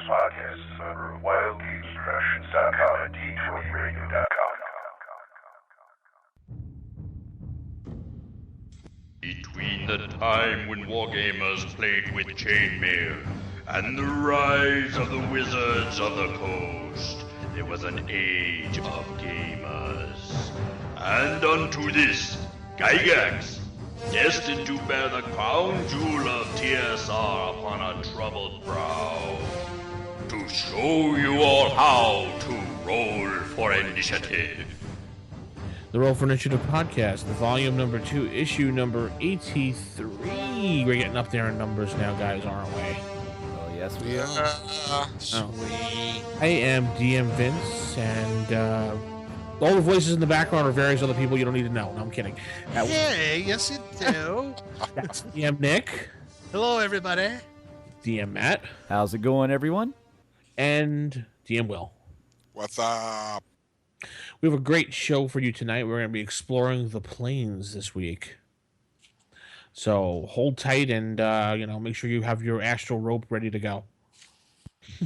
podcast is a member of WildGamesProductions.com and D20Radio.com. Between the time when wargamers played with chainmail and the rise of the Wizards of the Coast, there was an age of gamers. And unto this, Gygax, destined to bear the crown jewel of TSR upon a troubled brow, to show you all how to roll for initiative. The Roll for Initiative podcast, the volume number 2, issue number 83. We're getting up there in numbers now, guys, aren't we? Oh, yes, we are. Sweet. I am DM Vince, and all the voices in the background are various other people you don't need to know. No, I'm kidding. Hey, yes you do. That's DM Nick, Hello, everybody. DM Matt, How's it going, everyone? and DM Will. What's up? We have a great show for you tonight. We're going to be exploring the plains this week. So hold tight and, make sure you have your astral rope ready to go.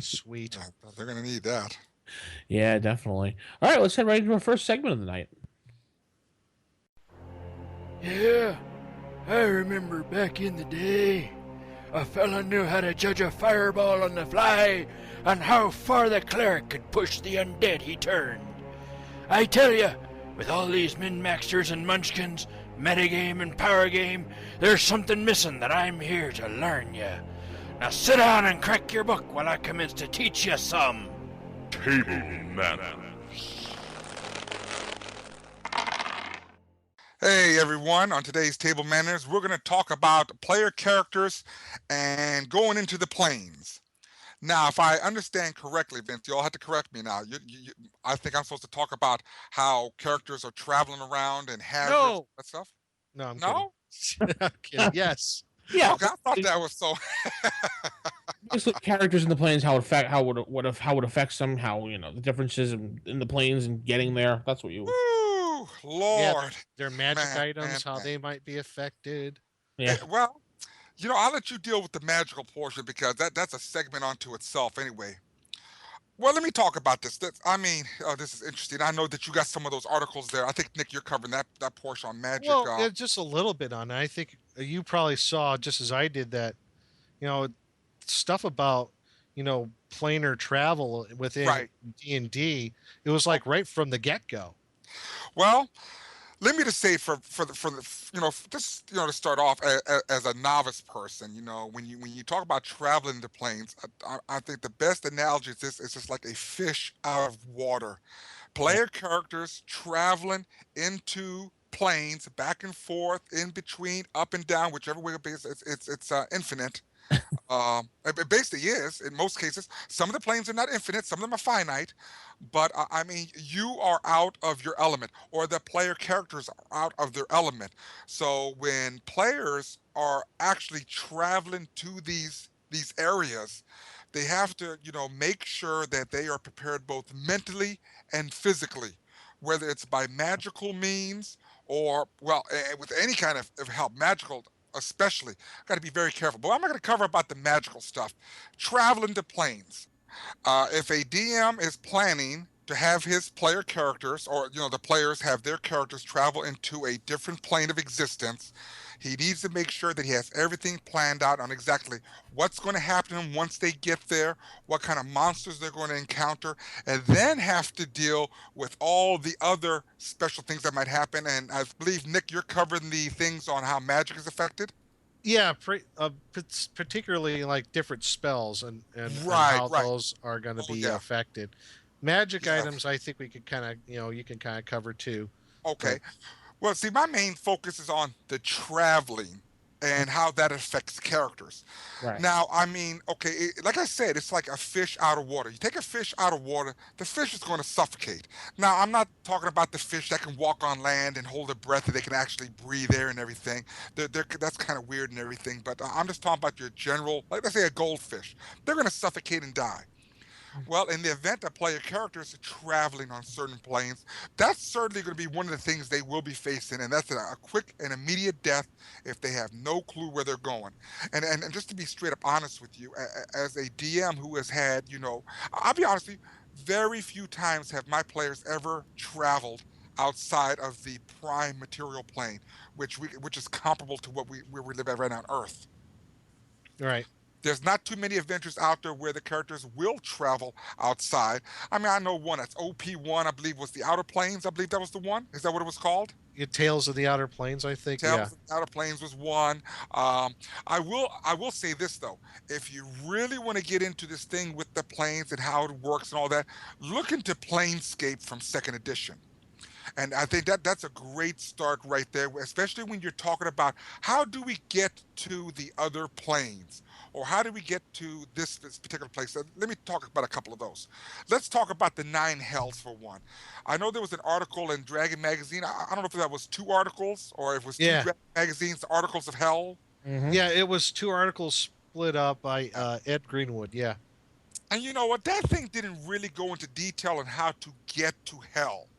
Sweet. They're going to need that. Yeah, definitely. All right, let's head right into our first segment of the night. Yeah, I remember back in the day, a fella knew how to judge a fireball on the fly and how far the cleric could push the undead he turned. I tell ya, with all these min-maxers and munchkins, metagame and power game, there's something missing that I'm here to learn ya. Now sit down and crack your book while I commence to teach ya some. Table manners. Hey everyone, on today's Table Manners, we're going to talk about player characters and going into the plains. Now, if I understand correctly, Vince, you all have to correct me now. I think I'm supposed to talk about how characters are traveling around and hazards and that stuff? No, I'm No? kidding. I'm kidding. Yes. Yeah, Okay, I thought that was so... just the characters in the plains, how it affects them, how the differences in the plains and getting there. That's what you. Woo, Lord. Their magic Man, items, how man. they might be affected. Yeah. Well, I'll let you deal with the magical portion because that's a segment unto itself anyway. Well, let me talk about this. This is interesting. I know that you got some of those articles there. I think, Nick, you're covering that portion on magic. Well, yeah, just a little bit on it. I think you probably saw, just as I did, that, stuff about, planar travel within Right. D&D. It was like right from the get-go. Well, let me just say to start off as a novice person, when you talk about traveling the plains, I think the best analogy is this: it's just like a fish out of water. Player characters traveling into planes, back and forth, in between, up and down, whichever way it's infinite. It basically is in most cases. Some of the planes are not infinite, some of them are finite, but you are out of your element, or the player characters are out of their element. So when players are actually traveling to these areas, they have to make sure that they are prepared both mentally and physically, whether it's by magical means or with any kind of help, magical especially. Got to be very careful. But I'm not going to cover about the magical stuff. Traveling to planes. If a DM is planning to have his player characters, or the players have their characters travel into a different plane of existence, he needs to make sure that he has everything planned out on exactly what's going to happen to them once they get there, what kind of monsters they're going to encounter, and then have to deal with all the other special things that might happen. And I believe, Nick, you're covering the things on how magic is affected? Yeah, particularly like different spells and Right, how right. those are going to Oh, be yeah. affected. Magic Yeah. items, I think we could kind of, you can kind of cover too. Okay. Well, see, my main focus is on the traveling and how that affects characters. Right. Now, like I said, it's like a fish out of water. You take a fish out of water, the fish is going to suffocate. Now, I'm not talking about the fish that can walk on land and hold their breath and they can actually breathe air and everything. That's kind of weird and everything, but I'm just talking about your general, like let's say a goldfish. They're going to suffocate and die. Well, in the event that player characters are traveling on certain planes, that's certainly going to be one of the things they will be facing, and that's a quick and immediate death if they have no clue where they're going. And just to be straight up honest with you, as a DM who has had, I'll be honest with you, very few times have my players ever traveled outside of the prime material plane, which is comparable to where we live at right now on Earth. Right. There's not too many adventures out there where the characters will travel outside. I mean, I know one that's OP1, I believe, was the Outer Planes. I believe that was the one. Is that what it was called? Tales of the Outer Plains, I think. Tales of the Outer Planes was one. I will say this though: if you really want to get into this thing with the planes and how it works and all that, look into Planescape from Second Edition. And I think that's a great start right there, especially when you're talking about how do we get to the other planes, or how do we get to this particular place. Let me talk about a couple of those. Let's talk about the 9 hells for one. I know there was an article in Dragon Magazine. I don't know if that was 2 articles or if it was 2 Dragon Magazines, Articles of Hell. Mm-hmm. Yeah, it was 2 articles split up by Ed Greenwood. Yeah. And you know what? That thing didn't really go into detail on how to get to hell.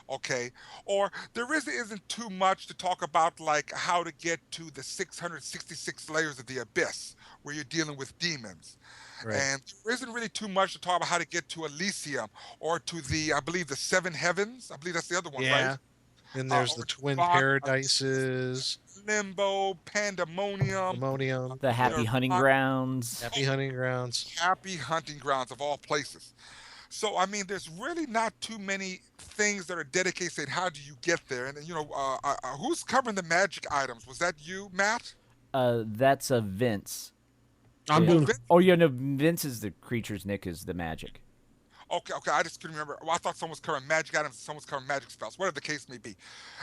Okay, or there isn't too much to talk about, like how to get to the 666 layers of the abyss where you're dealing with demons. Right. And there isn't really too much to talk about how to get to Elysium or to I believe the 7 heavens. I believe that's the other one, right? And there's the Twin Paradises, Limbo, Pandemonium, the Happy Hunting Grounds. Happy Hunting Grounds of all places. So, I mean, there's really not too many things that are dedicated saying, how do you get there? And, who's covering the magic items? Was that you, Matt? That's Vince. I'm doing... Oh, yeah, no, Vince is the creatures, Nick is the magic. Okay, I just couldn't remember. Well, I thought someone was covering magic items, someone was covering magic spells, whatever the case may be.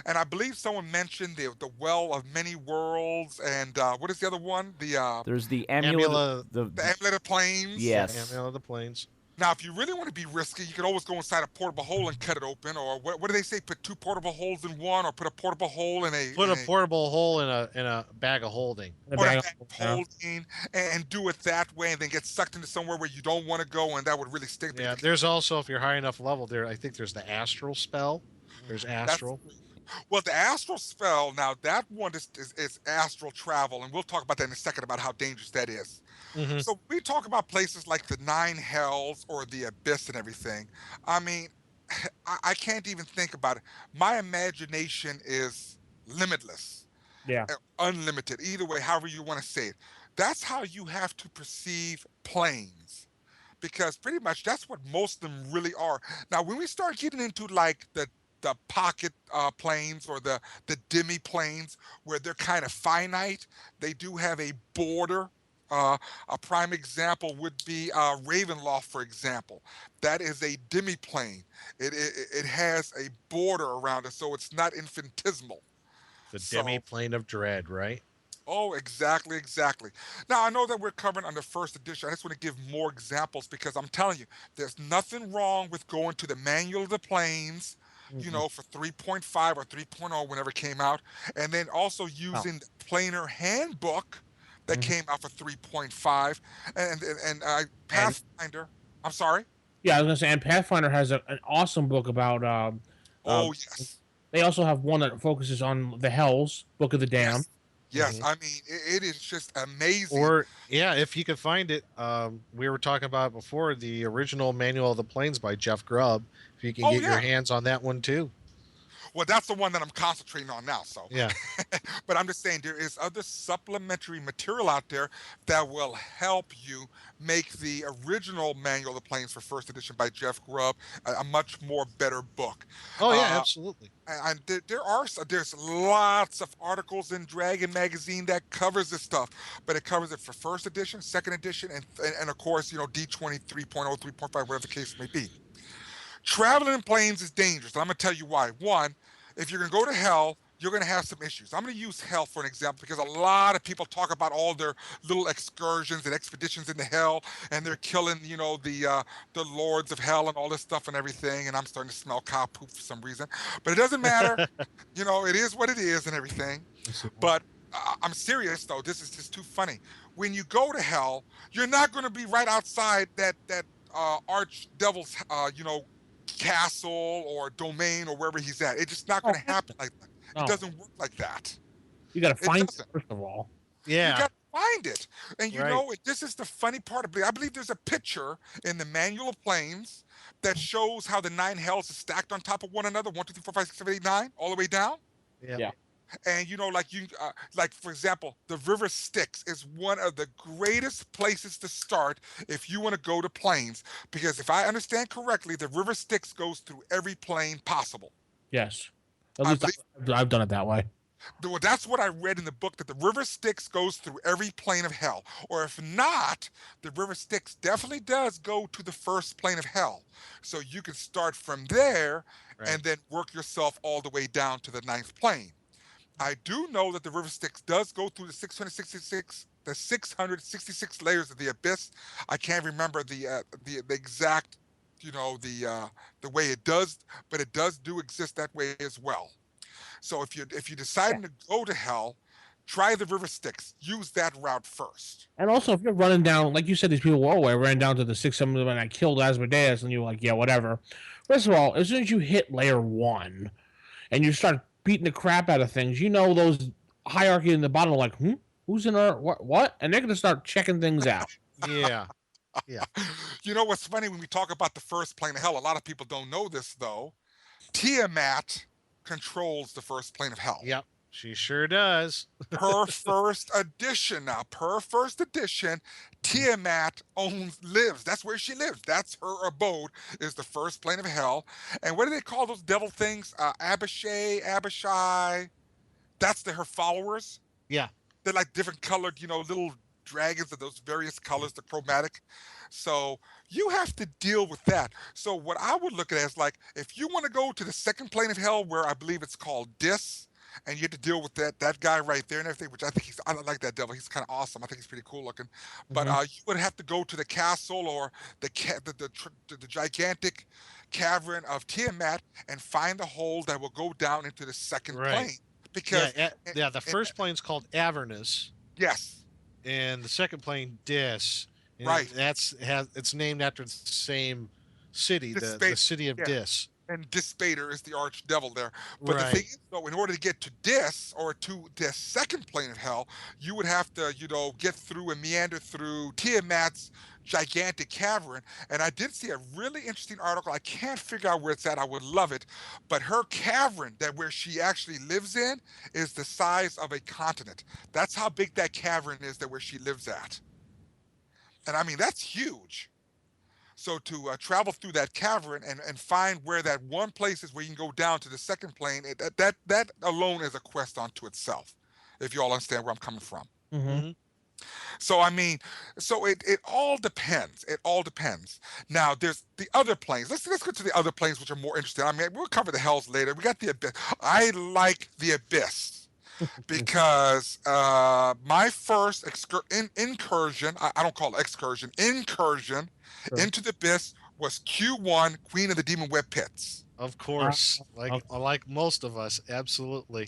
And I believe someone mentioned the Well of Many Worlds, and what is the other one? There's the Amulet... The Amulet of Planes. Yes. The Amulet of the Planes. Now, if you really want to be risky, you could always go inside a portable hole and cut it open. Or what do they say? Put 2 portable holes in one, or put a portable hole in a... Put a portable hole in a bag of holding. And do it that way, and then get sucked into somewhere where you don't want to go, and that would really stink. Yeah, there's also, if you're high enough level, I think there's the Astral spell. There's Astral. Well, the Astral spell, now that one is astral travel, and we'll talk about that in a second about how dangerous that is. Mm-hmm. So we talk about places like the 9 hells or the abyss and everything. I mean, I can't even think about it. My imagination is limitless. Yeah. Unlimited. Either way, however you want to say it. That's how you have to perceive planes. Because pretty much that's what most of them really are. Now, when we start getting into like the pocket planes or the demi planes where they're kind of finite, they do have a border. A prime example would be Ravenloft, for example. That is a demi-plane. It has a border around it, so it's not infinitesimal. The demi-plane of dread, right? Oh, exactly. Now, I know that we're covering on the 1st edition. I just want to give more examples because I'm telling you, there's nothing wrong with going to the Manual of the Planes, for 3.5 or 3.0 whenever it came out, and then also using the Planar Handbook that came out for 3.5, and Pathfinder. I'm sorry. Yeah, I was gonna say, and Pathfinder has an awesome book about. Yes. They also have one that focuses on the Hells, Book of the Damned. Yes. I mean it is just amazing. Or if you could find it, we were talking about before the original Manual of the Planes by Jeff Grubb. If you can get your hands on that one too. Well, that's the one that I'm concentrating on now. So yeah, but I'm just saying there is other supplementary material out there that will help you make the original Manual of the Planes for 1st edition by Jeff Grubb a much more better book. Oh yeah, absolutely. And there's lots of articles in Dragon Magazine that covers this stuff, but it covers it for 1st edition, 2nd edition, and of course D20 3.0, 3.5, whatever the case may be. Traveling in planes is dangerous. And I'm going to tell you why. One, if you're going to go to hell, you're going to have some issues. I'm going to use hell for an example because a lot of people talk about all their little excursions and expeditions into hell, and they're killing, the lords of hell and all this stuff and everything. And I'm starting to smell cow poop for some reason, but it doesn't matter. It is what it is and everything. But I'm serious though. This is just too funny. When you go to hell, you're not going to be right outside that Archdevil's, castle or domain or wherever he's at. It's just not going to happen like that. No. It doesn't work like that. You got to find it doesn't. first of all. Yeah. You got to find it. And Right. this is the funny part. I believe there's a picture in the Manual of Planes that shows how the 9 hells are stacked on top of one another, 1, 2, 3, 4, 5, 6, 7, 8, 9, all the way down. Yeah. And like for example, the River Styx is one of the greatest places to start if you want to go to planes, because if I understand correctly, the River Styx goes through every plane possible. Yes. At least I've done it that way. Well, that's what I read in the book, that the River Styx goes through every plane of hell. Or if not, the River Styx definitely does go to the first plane of hell. So you can start from there and then work yourself all the way down to the 9th plane. I do know that the River Styx does go through the 666 layers of the abyss. I can't remember the exact, the way it does, but it does exist that way as well. So if you decide to go to hell, try the River Styx. Use that route first. And also, if you're running down, like you said, these people, I ran down to the 6-7 and I killed Asmodeus, and you're like, yeah, whatever. First of all, as soon as you hit layer 1 and you start beating the crap out of things, those hierarchy in the bottom are like, who's in our what? And they're going to start checking things out. Yeah. You know what's funny, when we talk about the first plane of hell, a lot of people don't know this though. Tiamat controls the first plane of hell. Yep. She sure does. Per first edition, Tiamat lives. That's where she lives. That's her abode, is the first plane of hell. And what do they call those devil things? Abishai. That's her followers. Yeah. They're like different colored, little dragons of those various colors, the chromatic. So you have to deal with that. So what I would look at is like, if you want to go to the second plane of hell, where I believe it's called Dis, and you have to deal with that guy right there and everything, which I like that devil. He's kind of awesome. I think he's pretty cool looking. But you would have to go to the castle or the gigantic cavern of Tiamat and find the hole that will go down into the second plane. Because the first plane's called Avernus. Yes. And the second plane, Dis. And Right. It's named after the same city, the city of Dis. And Dispater is the archdevil there. But the thing is, though, in order to get to Dis, or to this second plane of hell, you would have to, get through and meander through Tiamat's gigantic cavern. And I did see a really interesting article. I can't figure out where it's at. I would love it. But her cavern, where she actually lives in, is the size of a continent. That's how big that cavern is, where she lives at. And I mean, that's huge. So to travel through that cavern and find where that one place is where you can go down to the second plane, that alone is a quest unto itself, if you all understand where I'm coming from. Mm-hmm. So I mean, it all depends. It all depends. Now there's the other planes. Let's go to the other planes, which are more interesting. I mean, we'll cover the hells later. We got the abyss. I like the abyss because my first incursion, I don't call it excursion, incursion into the abyss was Q1, Queen of the Demon Web Pits. Of course, like most of us, absolutely.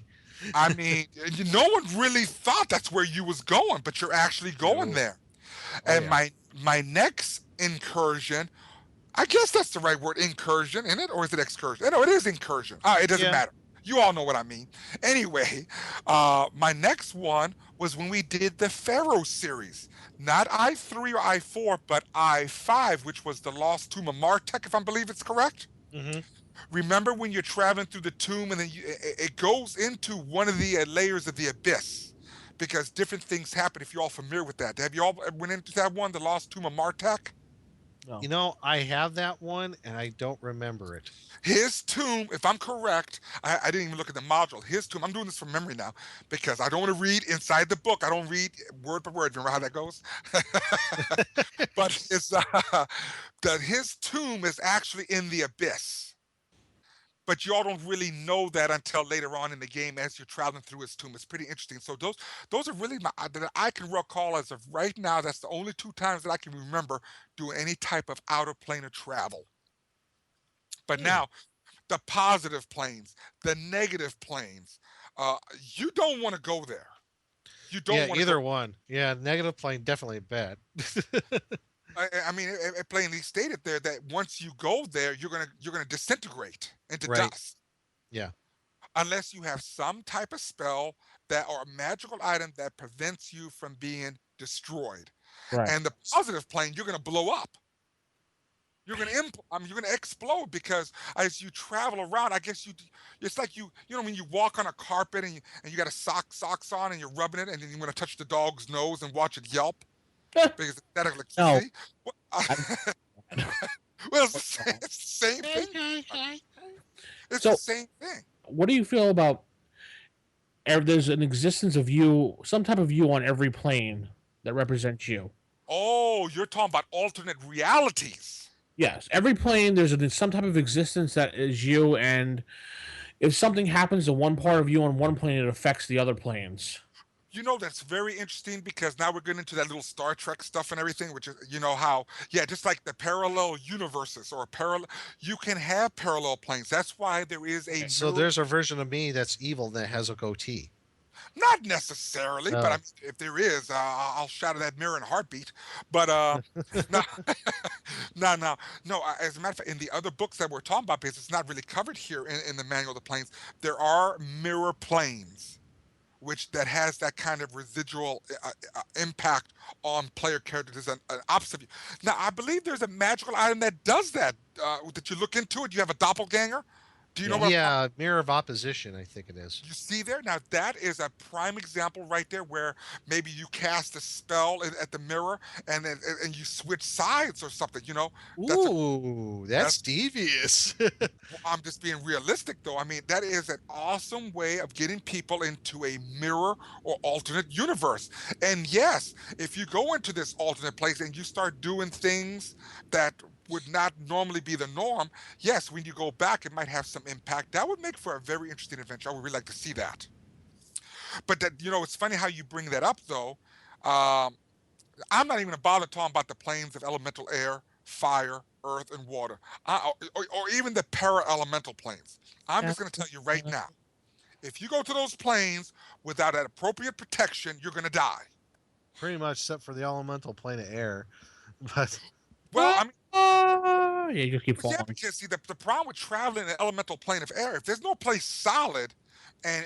I mean, no one really thought that's where you was going, but you're actually going there. And my next incursion, I guess that's the right word, incursion, isn't it? Or is it excursion? No, it is incursion. It doesn't matter. You all know what I mean. Anyway, my next one was when we did the Pharaoh series. Not I3 or I4, but I5, which was the Lost Tomb of Martek, if I believe it's correct. Mm-hmm. Remember when you're traveling through the tomb and then it goes into one of the layers of the abyss, because different things happen, if you're all familiar with that. Have you all went into that one, the Lost Tomb of Martek? No. I have that one and I don't remember it. His tomb, if I'm correct, I didn't even look at the module. His tomb, I'm doing this from memory now because I don't want to read inside the book. I don't read word by word. Remember how that goes? But it's that his tomb is actually in the abyss. But y'all don't really know that until later on in the game as you're traveling through his tomb. It's pretty interesting. So those are really that I can recall as of right now. That's the only 2 times that I can remember doing any type of outer plane of travel. But now, the positive planes, the negative planes, you don't want to go there. You don't want either one. Yeah, negative plane definitely bad. I mean, it plainly stated there that once you go there, you're gonna disintegrate into Right. dust Yeah. unless you have some type of spell that or a magical item that prevents you from being destroyed. Right. And the positive plane, you're gonna blow up. You're gonna explode because as you travel around, I guess it's like you know when you walk on a carpet and you got a socks on and you're rubbing it and then you want to touch the dog's nose and watch it yelp because that No. electricity. Well, it's the same thing. It's So- the same thing. What do you feel about there's an existence of you, some type of you on every plane that represents you? Oh, you're talking about alternate realities. Yes, every plane there's some type of existence that is you, and if something happens to one part of you on one plane, it affects the other planes. You know, that's very interesting because now we're getting into that little Star Trek stuff and everything, which is, you know, how, yeah, just like the parallel universes or you can have parallel planes. That's why there is a. So there's a version of me that's evil that has a goatee. Not necessarily, but I mean, if there is, I'll shatter that mirror in a heartbeat. But no, no. As a matter of fact, in the other books that we're talking about, because it's not really covered here in the manual of the planes, there are mirror planes, which that has that kind of residual impact on player characters and opposite view. Now, I believe there's a magical item that does that. That you look into it. You have a doppelganger. Do you know what? Yeah, mirror of opposition, I think it is. You see there? Now that is a prime example right there where maybe you cast a spell at the mirror and then and you switch sides or something, you know? That's devious. I'm just being realistic though. I mean, that is an awesome way of getting people into a mirror or alternate universe. And yes, if you go into this alternate place and you start doing things that would not normally be the norm, yes, when you go back, it might have some impact. That would make for a very interesting adventure. I would really like to see that. But that, you know, it's funny how you bring that up, though. I'm not even gonna bother talking about the planes of elemental air, fire, earth, and water, or even the para-elemental planes. I'm just gonna tell you right now, if you go to those planes without that appropriate protection, you're gonna die. Pretty much, except for the elemental plane of air. But well, I mean. Yeah, you just keep falling. Yeah, because see, the problem with traveling in the elemental plane of air, if there's no place solid, and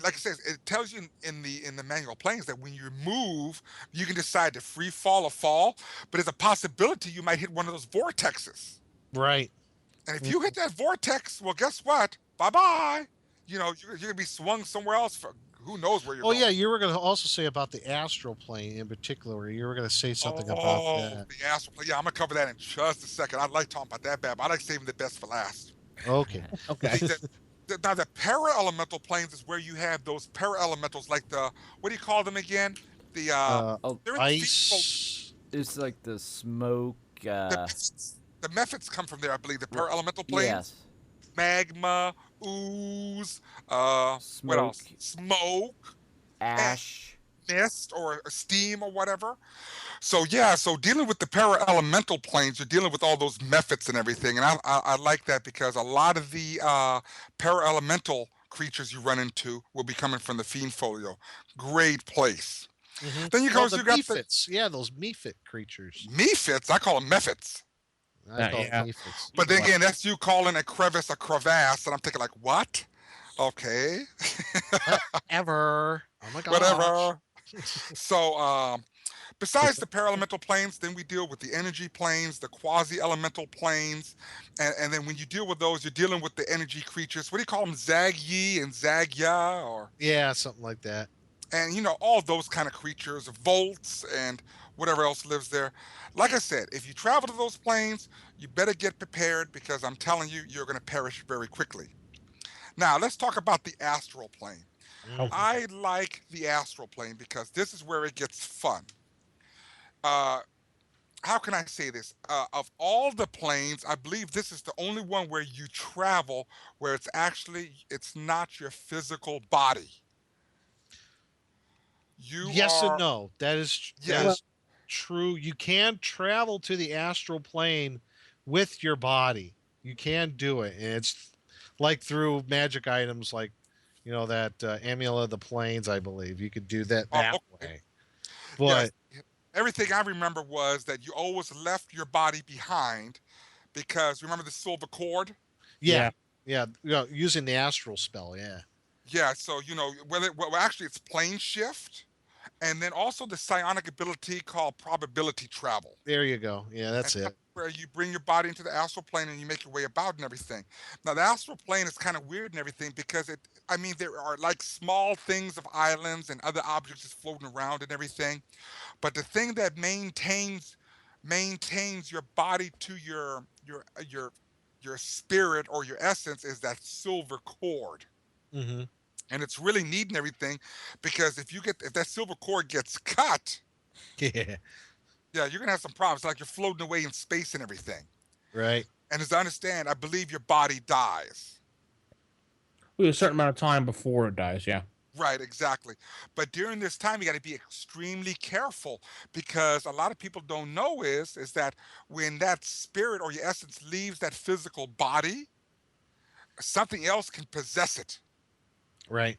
like I said, it tells you in the manual planes that when you move, you can decide to free fall or fall, but there's a possibility you might hit one of those vortexes. Right. And if you hit that vortex, well, guess what? Bye bye. You know, you're gonna be swung somewhere else for who knows where you're going. Yeah, you were going to also say about the astral plane in particular. You were going to say something about that. The astral plane. Yeah, I'm gonna cover that in just a second. I like talking about that bad, but I like saving the best for last. Okay. Okay. Now the para-elemental planes is where you have those para-elementals like the, what do you call them again? The they're in the ice. It's like the smoke. The methods come from there, I believe. The para-elemental planes. Yes. Magma, ooze, what else? Smoke, ash, mist, or steam, or whatever. So yeah, so dealing with the para-elemental planes, you're dealing with all those methods and everything, and I like that because a lot of the para-elemental creatures you run into will be coming from the Fiend Folio. Great place. Mm-hmm. Then you got the Mephits. Yeah, those Mephit creatures. Mephits? I call them methods. I call them Mephits. But then again, that's you calling a crevice a crevasse, and I'm thinking like, what? Okay. Whatever. Oh my god. Whatever. So, besides the para-elemental planes, then we deal with the energy planes, the quasi-elemental planes, and then when you deal with those, you're dealing with the energy creatures. What do you call them? Zag-Yi and Zag-Ya, or yeah, something like that. And you know, all those kind of creatures, volts and whatever else lives there. Like I said, if you travel to those planes, you better get prepared because I'm telling you, you're going to perish very quickly. Now, let's talk about the astral plane. Okay. I like the astral plane because this is where it gets fun. How can I say this? Of all the planes, I believe this is the only one where you travel where it's not your physical body. And no. That is true. You can travel to the astral plane with your body. You can do it. And it's like through magic items like, you know, that Amulet of the Planes, I believe. You could do that way. But everything I remember was that you always left your body behind because remember the silver cord? Yeah. Yeah. Using the astral spell. Yeah. Yeah, so well actually it's plane shift, and then also the psionic ability called probability travel. There you go. Yeah, that's And it. where you bring your body into the astral plane and you make your way about and everything. Now the astral plane is kind of weird and everything because I mean there are like small things of islands and other objects just floating around and everything. But the thing that maintains your body to your spirit or your essence is that silver cord. Mm-hmm. And it's really neat and everything because if that silver cord gets cut, Yeah. yeah, you're gonna have some problems. Like you're floating away in space and everything. Right. And as I understand, I believe your body dies. With a certain amount of time before it dies, yeah. Right, exactly. But during this time, you got to be extremely careful because a lot of people don't know is that when that spirit or your essence leaves that physical body, something else can possess it. Right.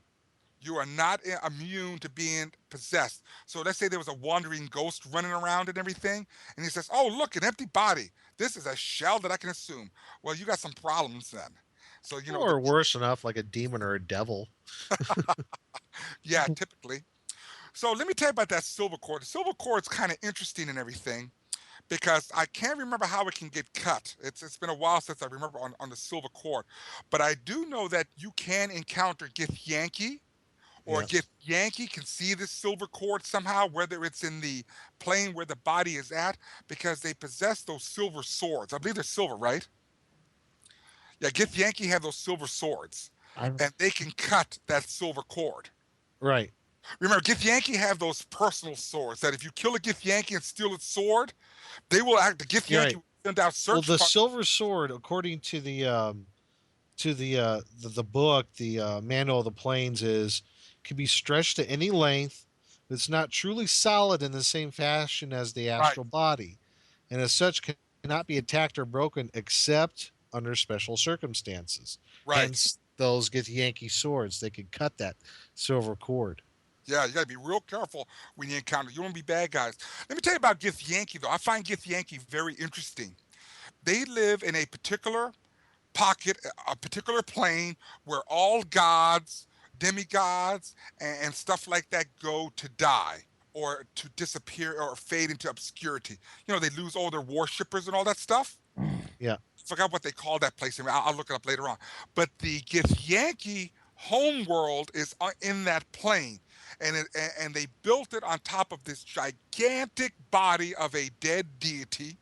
You are not immune to being possessed. So let's say there was a wandering ghost running around and everything, and he says, "Oh, look, an empty body. This is a shell that I can assume." Well, you got some problems then. So Or worse enough, like a demon or a devil. yeah, typically. So let me tell you about that silver cord. The silver cord is kind of interesting and everything because I can't remember how it can get cut. It's been a while since I remember on the silver cord, but I do know that you can encounter Githyanki, or Yes. Githyanki can see this silver cord somehow, whether it's in the plane where the body is at, because they possess those silver swords. I believe they're silver, right? Yeah, Githyanki have those silver swords, I, and they can cut that silver cord. Right. Remember, Githyanki have those personal swords that if you kill a Githyanki and steal its sword, they will act. The Githyanki Right. will send out Well, search the parties. silver sword, according to the book, the Manual of the Planes, can be stretched to any length. But it's not truly solid in the same fashion as the astral body, and as such cannot be attacked or broken except under special circumstances. Right. Hence, those Githyanki swords, they can cut that silver cord. Yeah, you got to be real careful when you encounter. You don't want to be bad guys. Let me tell you about Githyanki, though. I find Githyanki very interesting. They live in a particular pocket, a particular plane where all gods, demigods, and stuff like that go to die or to disappear or fade into obscurity. They lose all their worshippers and all that stuff. Yeah. Forgot what they call that place. I'll look it up later on. But the Githyanki homeworld is in that plane. And they built it on top of this gigantic body of a dead deity.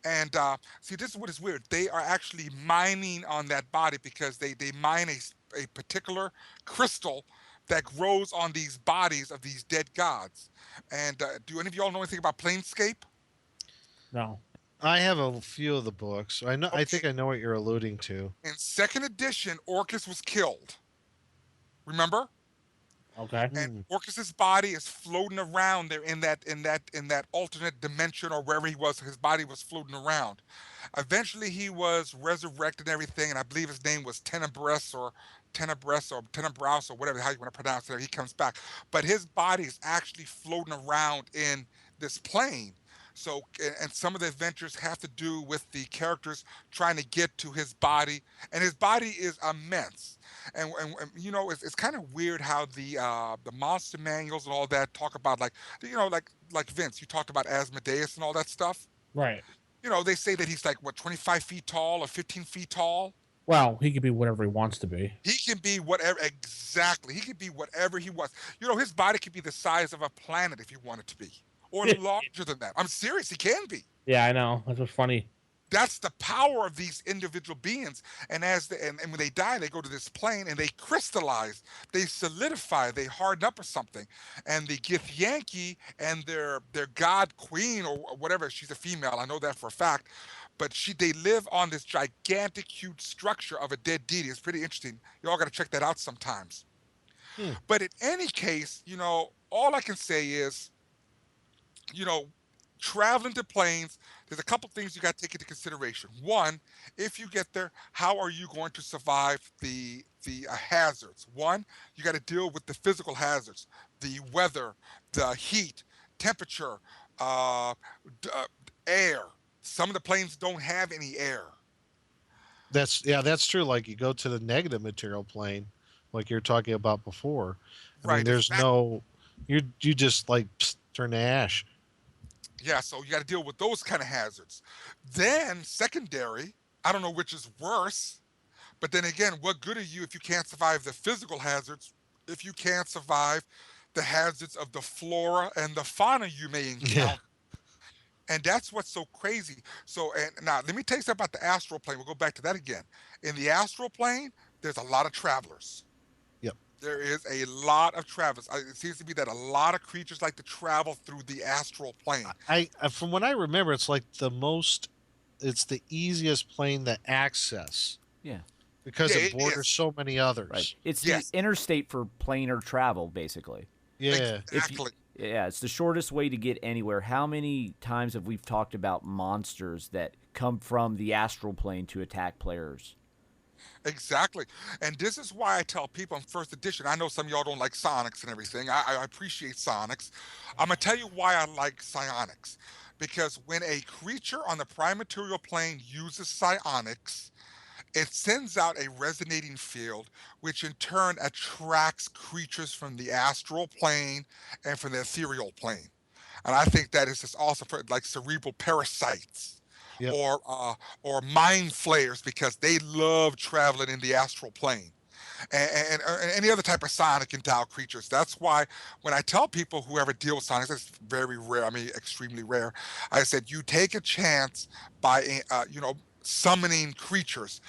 And see, this is what is weird. They are actually mining on that body because they mine a particular crystal that grows on these bodies of these dead gods. And do any of y'all know anything about Planescape? no. I have a few of the books. I know. I think I know what you're alluding to. In second edition, Orcus was killed. Remember? Okay. And Orcus's body is floating around there in that alternate dimension or wherever he was. His body was floating around. Eventually, he was resurrected and everything, and I believe his name was Tenebris or Tenebras or whatever how you want to pronounce it. He comes back, but his body is actually floating around in this plane. So, and some of the adventures have to do with the characters trying to get to his body, and his body is immense. And it's kind of weird how the monster manuals and all that talk about like Vince, you talked about Asmodeus and all that stuff. Right. They say that he's like 25 feet tall or 15 feet tall. Well, he could be whatever he wants to be. He can be whatever, exactly. He can be whatever he wants. His body could be the size of a planet if he wanted to be, or larger than that. I'm serious, he can be. Yeah, I know. That's what's funny. That's the power of these individual beings. And and when they die, they go to this plane and they crystallize, they solidify, they harden up or something. And the Githyanki and their god queen or whatever, she's a female, I know that for a fact, but they live on this gigantic, huge structure of a dead deity. It's pretty interesting. You all got to check that out sometimes. But in any case, all I can say is, traveling to planes, there's a couple things you got to take into consideration. One, if you get there, how are you going to survive the hazards? One, you got to deal with the physical hazards, the weather, the heat, temperature, uh, air. Some of the planes don't have any air. That's true. Like you go to the negative material plane, like you're talking about before. I mean, Right. there's no, you just like turn to ash. Yeah, so you got to deal with those kind of hazards. Then secondary, I don't know which is worse, but then again, what good are you if you can't survive the physical hazards, if you can't survive the hazards of the flora and the fauna you may encounter? And that's what's so crazy. So, and now let me tell you something about the astral plane. We'll go back to that again. In the astral plane, there's a lot of travelers. Yep. There is a lot of travelers. It seems to be that a lot of creatures like to travel through the astral plane. From what I remember, it's like it's the easiest plane to access Yeah. because Yeah, it it borders is. so many others. Right. It's Yes. the interstate for planar travel, basically. Yeah. Exactly. Yeah, it's the shortest way to get anywhere. How many times have we talked about monsters that come from the astral plane to attack players? Exactly. And this is why I tell people in first edition, I know some of y'all don't like Sonics and everything. I appreciate Sonics. I'm going to tell you why I like psionics. Because when a creature on the prime material plane uses psionics, it sends out a resonating field, which in turn attracts creatures from the astral plane and from the ethereal plane. And I think that is just awesome for like cerebral parasites Yep. or mind flayers because they love traveling in the astral plane. And any other type of sonic endowed creatures. That's why when I tell people who ever deal with sonics, it's very rare. I mean, extremely rare. I said you take a chance by summoning creatures.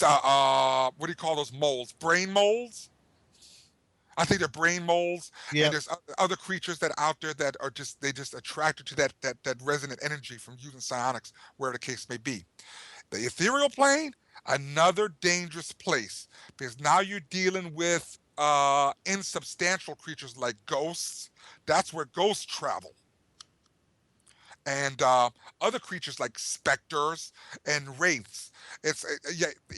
What do you call those molds? Brain molds. I think they're brain molds, Yeah. and there's other creatures that are out there that are just attracted to that resonant energy from using psionics, where the case may be. The ethereal plane, another dangerous place because now you're dealing with insubstantial creatures like ghosts. That's where ghosts travel. And other creatures like specters and wraiths. It's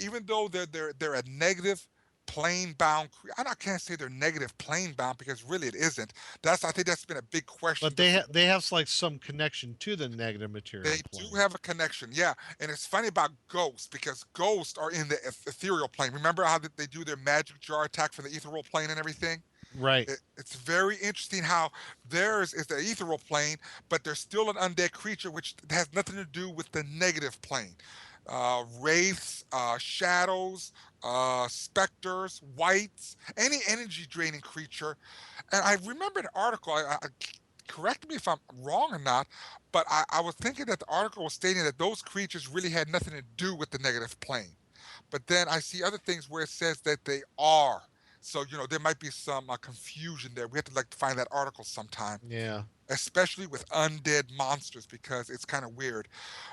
even though they're a negative plane bound. I can't say they're negative plane bound because really it isn't. I think that's been a big question. But they have like some connection to the negative material They plane. do have a connection, yeah. And it's funny about ghosts because ghosts are in the ethereal plane. Remember how they do their magic jar attack from the ethereal plane and everything? Right. It's very interesting how theirs is the ethereal plane, but they're still an undead creature, which has nothing to do with the negative plane. Wraiths, shadows, specters, whites, any energy draining creature. And I remember an article, correct me if I'm wrong or not, but I was thinking that the article was stating that those creatures really had nothing to do with the negative plane. But then I see other things where it says that they are. So, there might be some confusion there. We have to find that article sometime, Yeah. especially with undead monsters because it's kind of weird.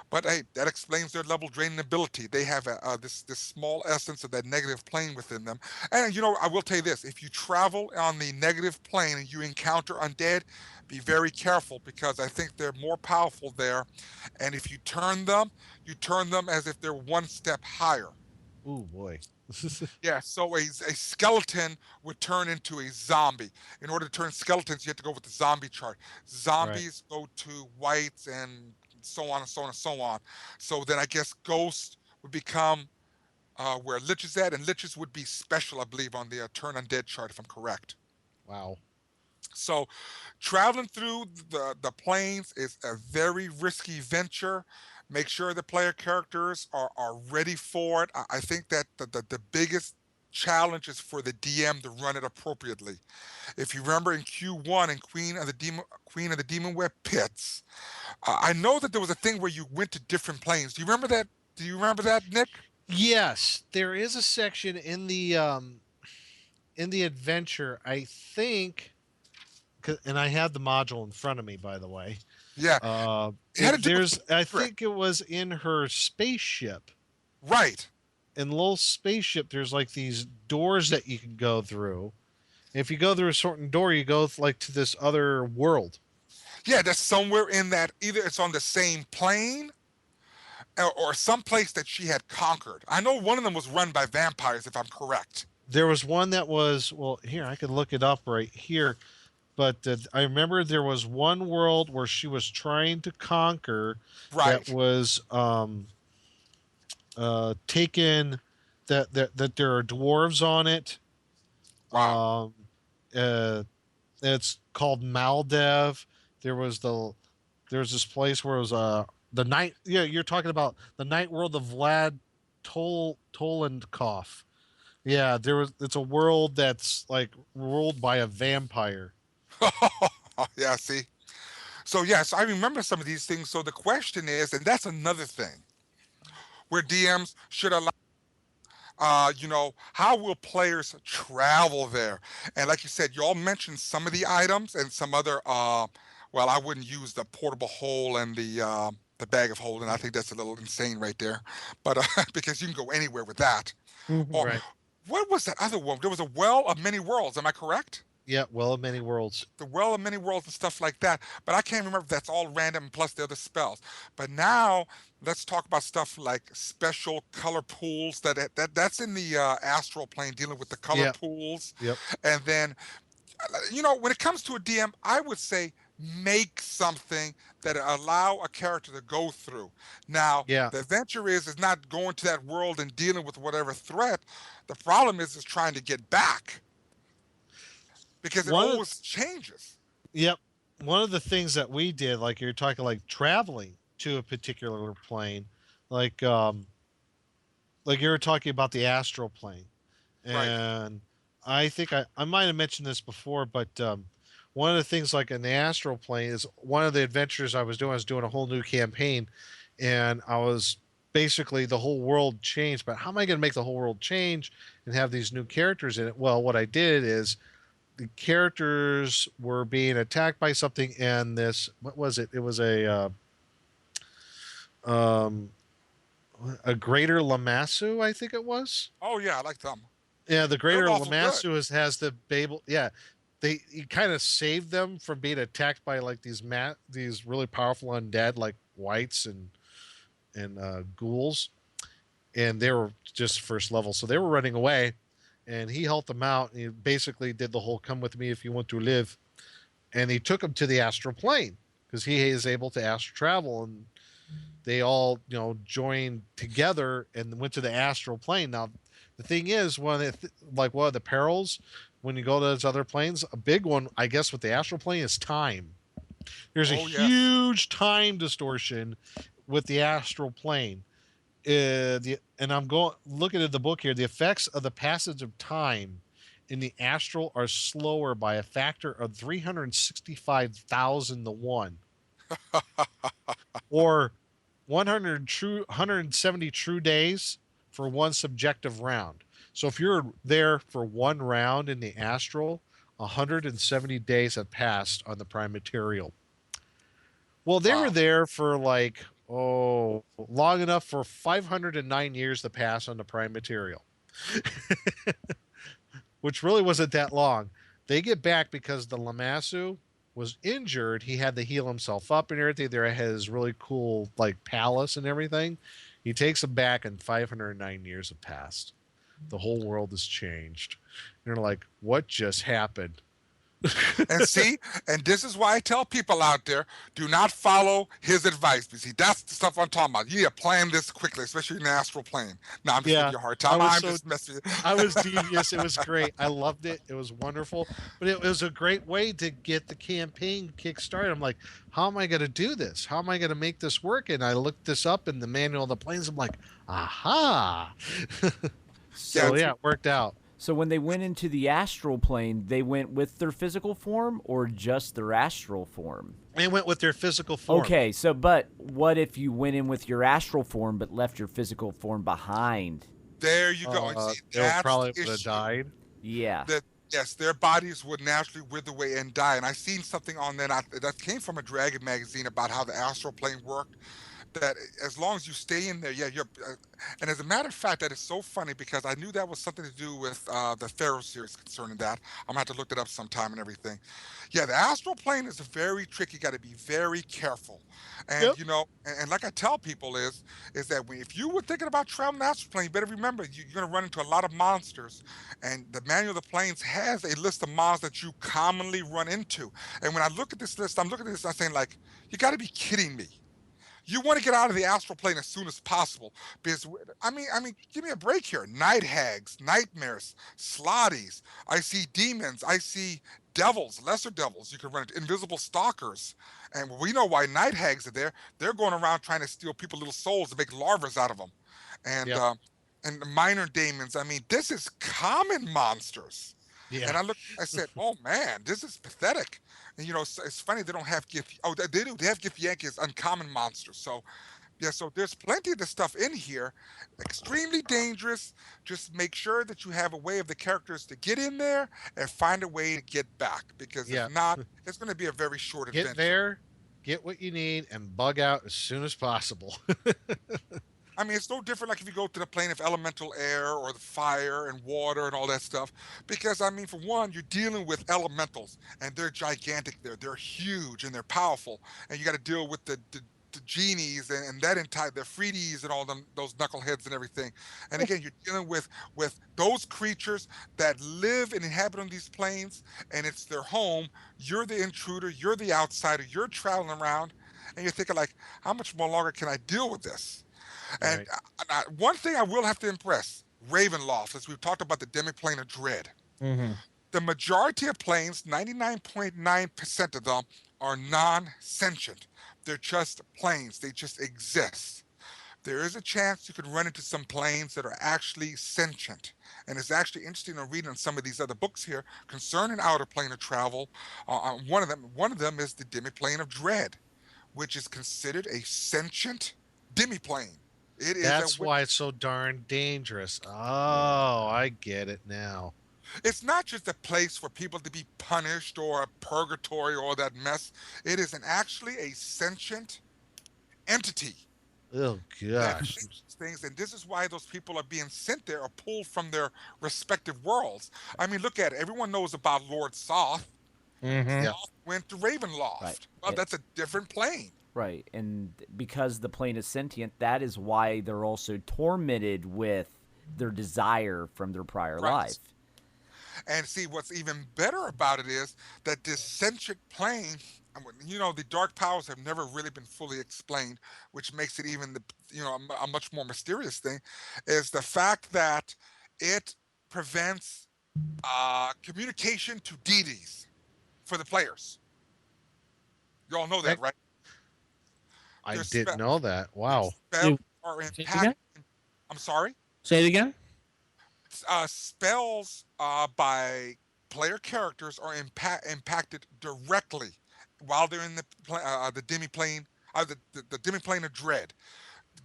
But hey, that explains their level draining ability. They have this small essence of that negative plane within them. And I will tell you this: if you travel on the negative plane and you encounter undead, be very careful because I think they're more powerful there. And if you turn them as if they're one step higher. Oh boy. Yeah, so a skeleton would turn into a zombie. In order to turn skeletons, you have to go with the zombie chart. Zombies go to whites and so on and so on and so on. So then I guess ghosts would become where Lich is at, and Liches would be special, I believe, on the turn undead chart, if I'm correct. Wow. So traveling through the plains is a very risky venture. Make sure the player characters are ready for it. I think that the biggest challenge is for the DM to run it appropriately. If you remember in Q1 in Queen of the Demon Web Pits, I know that there was a thing where you went to different planes. Do you remember that? Do you remember that, Nick? Yes, there is a section in the adventure, I think, and I have the module in front of me, by the way. Yeah. I think it was in her spaceship. Right. In little spaceship, there's like these doors that you can go through. And if you go through a certain door, you go to this other world. Yeah, that's somewhere in that. Either it's on the same plane or some place that she had conquered. I know one of them was run by vampires, if I'm correct. There was one that was, well, here, I could look it up right here. but I remember there was one world where she was trying to conquer Right. that was taken, that there are dwarves on it. Wow. It's called Maldev. There's this place where it was the night. Yeah, you're talking about the night world of Vlad Tolenkov. Yeah, it's a world that's like ruled by a vampire. Yeah, see. So yes, I remember some of these things. So the question is, and that's another thing where DMs should allow, how will players travel there? And like you said, you all mentioned some of the items and some other. Well, I wouldn't use the portable hole and the bag of holding. I think that's a little insane right there. But because you can go anywhere with that. Or Right. what was that other one? There was a well of many worlds. Am I correct? Yeah, well of many worlds. The well of many worlds and stuff like that. But I can't remember if that's all random plus the other spells. But now let's talk about stuff like special color pools. That's in the astral plane, dealing with the color Yep. pools. Yep. And then, when it comes to a DM, I would say make something that allow a character to go through. Now, Yeah. the adventure is not going to that world and dealing with whatever threat. The problem is trying to get back because it One of- always changes. Yep. One of the things that we did, like you're talking like traveling to a particular plane, like you were talking about the astral plane. Right. And I think I might have mentioned this before, but one of the things like in the astral plane is one of the adventures I was doing a whole new campaign, and I was basically the whole world changed. But how am I going to make the whole world change and have these new characters in it? Well, what I did is the characters were being attacked by something, and what was it? It was a greater Lamassu, I think it was. Oh yeah, I like them. Yeah, the greater awful Lamassu has the Babel. Yeah, he kind of saved them from being attacked by like these really powerful undead like wights and ghouls, and they were just first level, so they were running away, and he helped them out. And he basically did the whole "come with me if you want to live," and he took them to the astral plane because he is able to astral travel, and they all joined together and went to the astral plane. Now, the thing is, one of the perils when you go to those other planes, a big one, I guess, with the astral plane is time. There's a huge time distortion with the astral plane. And I'm looking at the book here. The effects of the passage of time in the astral are slower by a factor of 365,000 to 1, or 170 true days for one subjective round. So if you're there for one round in the astral, 170 days have passed on the prime material. Well, they were there for long enough for 509 years to pass on the prime material, which really wasn't that long. They get back because the Lamassu was injured. He had to heal himself up and everything. There had his really cool palace and everything. He takes them back, and 509 years have passed. The whole world has changed. And they're like, what just happened? And see, and this is why I tell people out there, do not follow his advice. Because see, that's the stuff I'm talking about. You need to plan this quickly, especially in the astral plane. Now I'm just giving you a hard time. I'm just messing with you. I was devious. It was great. I loved it. It was wonderful. But it was a great way to get the campaign kick-started. I'm like, how am I going to do this? How am I going to make this work? And I looked this up in the manual of the planes. I'm like, aha. So yeah, it worked out. So when they went into the astral plane, they went with their physical form or just their astral form? They went with their physical form. Okay, but what if you went in with your astral form but left your physical form behind? There you go. And see, they probably would have died. Yeah. Yes, their bodies would naturally wither away and die. And I seen something on that came from a Dragon magazine about how the astral plane worked. that as long as you stay in there, yeah, you're. And as a matter of fact, that is so funny because I knew that was something to do with the Pharaoh series concerning that. I'm gonna have to look it up sometime and everything. Yeah, the astral plane is very tricky. You got to be very careful, and Yep. you know, and like I tell people is that if you were thinking about traveling the astral plane, you better remember you're gonna run into a lot of monsters, and the manual of the planes has a list of monsters that you commonly run into. And when I look at this list, I'm looking at this, I'm saying like, you got to be kidding me. You want to get out of the astral plane as soon as possible because I mean, give me a break here. Night hags, nightmares, slotties. I see demons. I see devils, lesser devils. You can run into invisible stalkers, and we know why night hags are there. They're going around trying to steal people's little souls and make larvas out of them, and Yep. and the minor demons. I mean, this is common monsters. Yeah. And I said, oh man, this is pathetic. And you know, it's funny they don't have Gith. Oh, they do. They have Githyanki as uncommon monsters. So yeah, so there's plenty of the stuff in here. Extremely dangerous. Just make sure that you have a way of the characters to get in there and find a way to get back. Because Yeah. if not, it's going to be a very short Get adventure. there, get what you need, and bug out as soon as possible. I mean, it's no different like if you go to the plane of elemental air or the fire and water and all that stuff. Because, I mean, for one, you're dealing with elementals and they're gigantic there. They're huge and they're powerful. And you got to deal with the genies and that entire, the Freedies and all them, those knuckleheads and everything. And again, you're dealing with those creatures that live and inhabit on these planes and it's their home. You're the intruder, you're the outsider, you're traveling around and you're thinking like, how much more longer can I deal with this? And Right. one thing I will have to impress Ravenloft, as we've talked about the demiplane of dread, Mm-hmm. the majority of planes, 99.9% of them, are non sentient. They're just planes, they just exist. There is a chance you could run into some planes that are actually sentient. And it's actually interesting to read on some of these other books here concerning outer plane of travel. One of them is the demiplane of dread, which is considered a sentient demiplane. It is That's a why it's so darn dangerous. Oh, I get it now. It's not just a place for people to be punished or a purgatory or all that mess. It is actually a sentient entity Oh that gosh. thinks things, and this is why those people are being sent there or pulled from their respective worlds. I mean, look at it. Everyone knows about Lord Soth. Mm-hmm. Yeah. Soth went to Ravenloft. Right. Well, that's a different plane. Right, and because the plane is sentient, that is why they're also tormented with their desire from their prior Right. life. And see, what's even better about it is that this sentient plane, you know, the dark powers have never really been fully explained, which makes it even a much more mysterious thing, is the fact that it prevents communication to deities for the players. You all know that, Heck, right? I There's didn't know that. Wow. Spells are Say it again? impacted. I'm sorry. Say it again. Spells by player characters are impacted directly while they're in the demiplane, the demiplane of dread.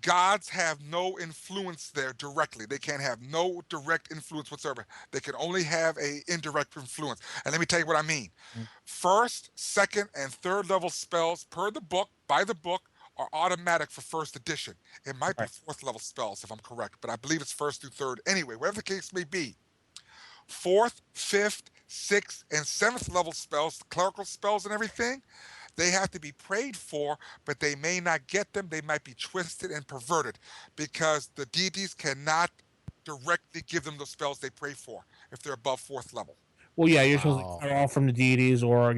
Gods have no influence there directly. They can't have no direct influence whatsoever. They can only have a indirect influence. And let me tell you what I mean. First, second, and third level spells per the book, by the book, are automatic for first edition. It might be Right. fourth level spells if I'm correct, but I believe it's first through third. Anyway, whatever the case may be, fourth, fifth, sixth, and seventh level spells, clerical spells and everything, they have to be prayed for, but they may not get them. They might be twisted and perverted because the deities cannot directly give them the spells they pray for if they're above fourth level. Well, yeah, you're supposed Wow. to cut off from the deities, or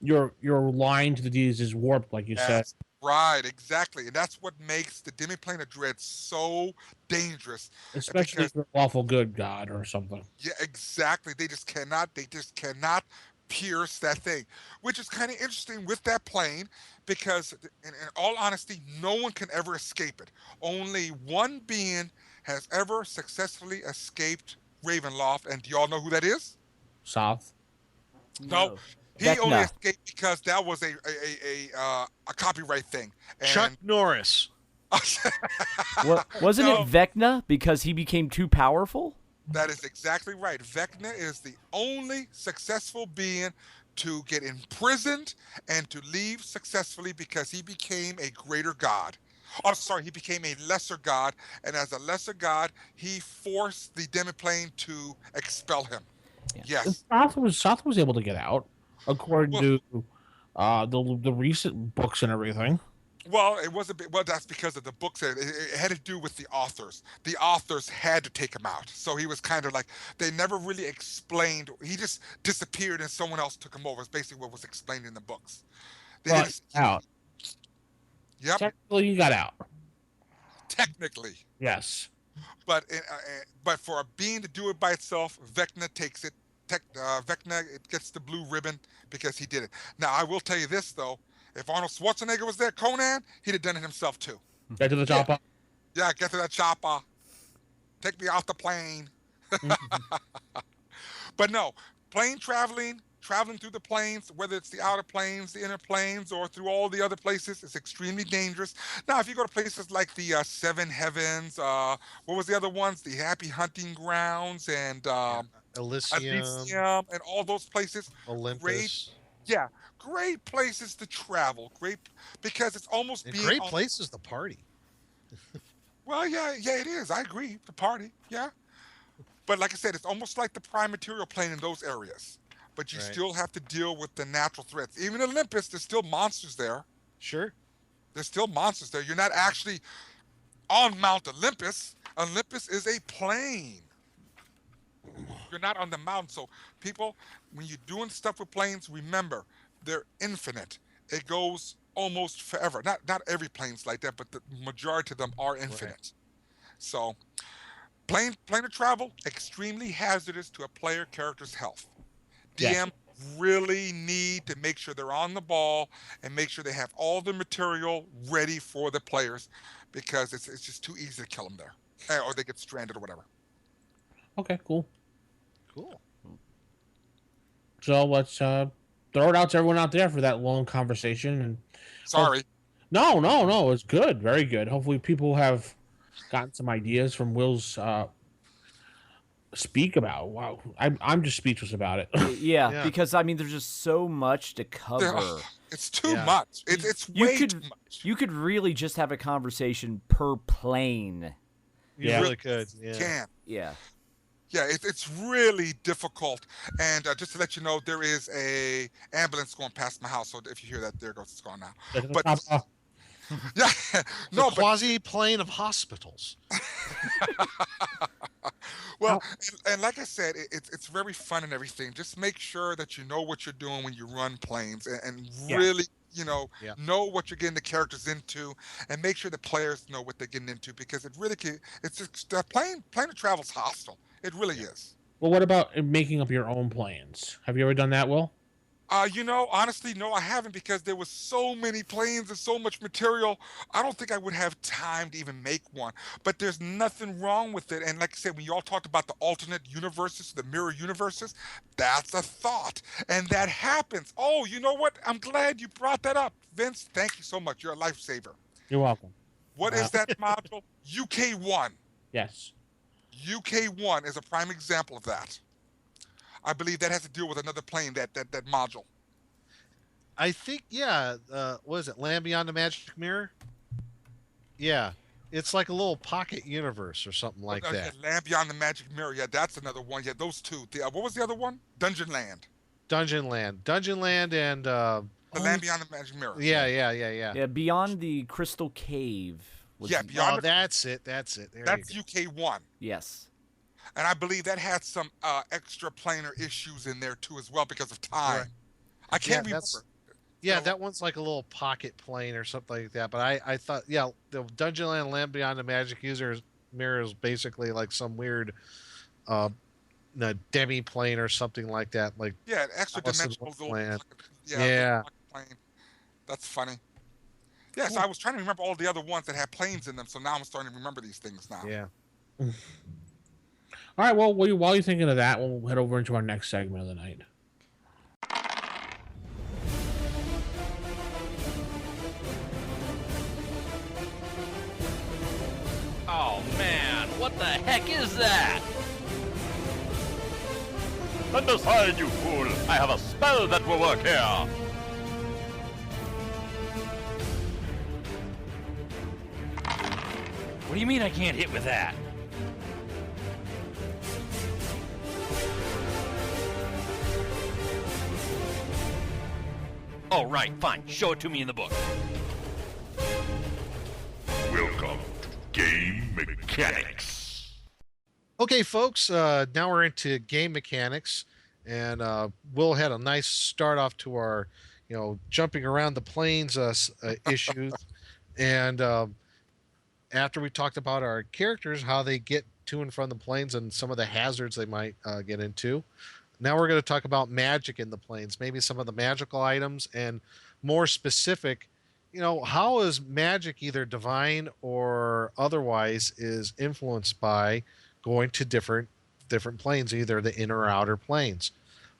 your line to the deities is warped, like you said. That's right, exactly. And that's what makes the demiplane of dread so dangerous. Especially if because you're an awful good god or something. yeah, exactly. They just cannot pierce that thing, which is kind of interesting with that plane because, in all honesty, no one can ever escape it. Only one being has ever successfully escaped Ravenloft, and do y'all know who that is? South. No. He only Vecna. escaped because that was a copyright thing. Chuck And Norris. Wasn't No. it Vecna because he became too powerful? That is exactly right. Vecna is the only successful being to get imprisoned and to leave successfully because he became a greater god. Oh, sorry, he became a lesser god, and as a lesser god, he forced the demiplane to expel him. Yeah. Yes. Soth was able to get out, according Well- to the recent books and everything. Well, it was a bit. Well, that's because of the books. It had to do with the authors. The authors had to take him out, so he was kind of like they never really explained. He just disappeared, and someone else took him over. It's basically what was explained in the books. They Well, didn't. out. Yep. Technically, you got out. Technically, Yes. but for a being to do it by itself, Vecna takes it. Vecna it gets the blue ribbon because he did it. Now, I will tell you this though. If Arnold Schwarzenegger was there, Conan, he'd have done it himself too. Get to the chopper. Yeah, get to that chopper. Take me off the plane. But no, plane traveling through the planes, whether it's the outer planes, the inner planes, or through all the other places, is extremely dangerous. Now, if you go to places like the Seven Heavens, what was the other ones? The Happy Hunting Grounds and Elysium, and all those places. Olympus. Yeah, great places to travel. Great, because it's almost And being great on- places to party. Well, yeah, it is. I agree. The party, yeah. But like I said, it's almost like the prime material plane in those areas. But you Right. still have to deal with the natural threats. Even Olympus, there's still monsters there. Sure. There's still monsters there. You're not actually on Mount Olympus. Olympus is a plane. You're not on the mountain. So people, when you're doing stuff with planes, remember they're infinite. It goes almost forever. Not every plane's like that, but the majority of them are infinite. So plane to travel, extremely hazardous to a player character's health. Yes. DM really need to make sure they're on the ball and make sure they have all the material ready for the players because it's just too easy to kill them there. Or they get stranded or whatever. Okay, cool. Cool. So let's throw it out to everyone out there for that long conversation. And Sorry. no, it's good, very good. Hopefully, people have gotten some ideas from Will's speak about. Wow, I'm just speechless about it. Yeah, Yeah. because I mean, there's just so much to cover. It's too Yeah. much. It's You way could- too much. You could really just have a conversation per plane. You Yeah. really could. Yeah. Can. Yeah. Yeah, it's really difficult. And just to let you know, there is a ambulance going past my house. So if you hear that, there it goes. It's gone now. But yeah, no, The but quasi plane of hospitals. well, and like I said, it's very fun and everything. Just make sure that you know what you're doing when you run planes, and Yeah. really, Yeah. know what you're getting the characters into, and make sure the players know what they're getting into because it really can. It's just plane to travel's hostile. It really is. Well, what about making up your own plans? Have you ever done that, Will? Honestly, no, I haven't because there was so many planes and so much material. I don't think I would have time to even make one. But there's nothing wrong with it. And like I said, when you all talked about the alternate universes, the mirror universes, that's a thought. And that happens. Oh, you know what? I'm glad you brought that up. Vince, thank you so much. You're a lifesaver. You're welcome. What is that module? UK1. Yes. UK1 is a prime example of that. I believe that has to deal with another plane, that module. I think, yeah. What is it? Land Beyond the Magic Mirror? Yeah. It's like a little pocket universe or something like that. Yeah, Land Beyond the Magic Mirror. Yeah, that's another one. Yeah, those two. What was the other one? Dungeon Land. Dungeon Land and The Land Beyond the Magic Mirror. yeah. Yeah, Beyond the Crystal Cave. Yeah, Beyond Oh, the, that's it. There that's you go. UK1. Yes. And I believe that had some extra planar issues in there too as well because of time. Right. I can't Yeah, remember. Yeah, So- that one's like a little pocket plane or something like that. But I thought, yeah, the Dungeon Land Beyond the Magic Mirror is basically like some weird demi plane or something like that. Like, Yeah, an extra Alice in dimensional little Wonderland. yeah. Plane. That's funny. Yeah, so I was trying to remember all the other ones that had planes in them, so now I'm starting to remember these things now. yeah. All right. Well, while you're thinking of that, we'll head over into our next segment of the night. Oh man, what the heck is that? Stand aside, you fool! I have a spell that will work here! do you mean I can't hit with that? Oh, right, fine. Show it to me in the book. Welcome to Game Mechanics. Okay, folks, now we're into game mechanics, and Will had a nice start off to our, jumping around the planes issues, and after we talked about our characters, how they get to and from the planes, and some of the hazards they might get into. Now we're going to talk about magic in the planes, maybe some of the magical items, and more specific, how is magic, either divine or otherwise, is influenced by going to different planes, either the inner or outer planes.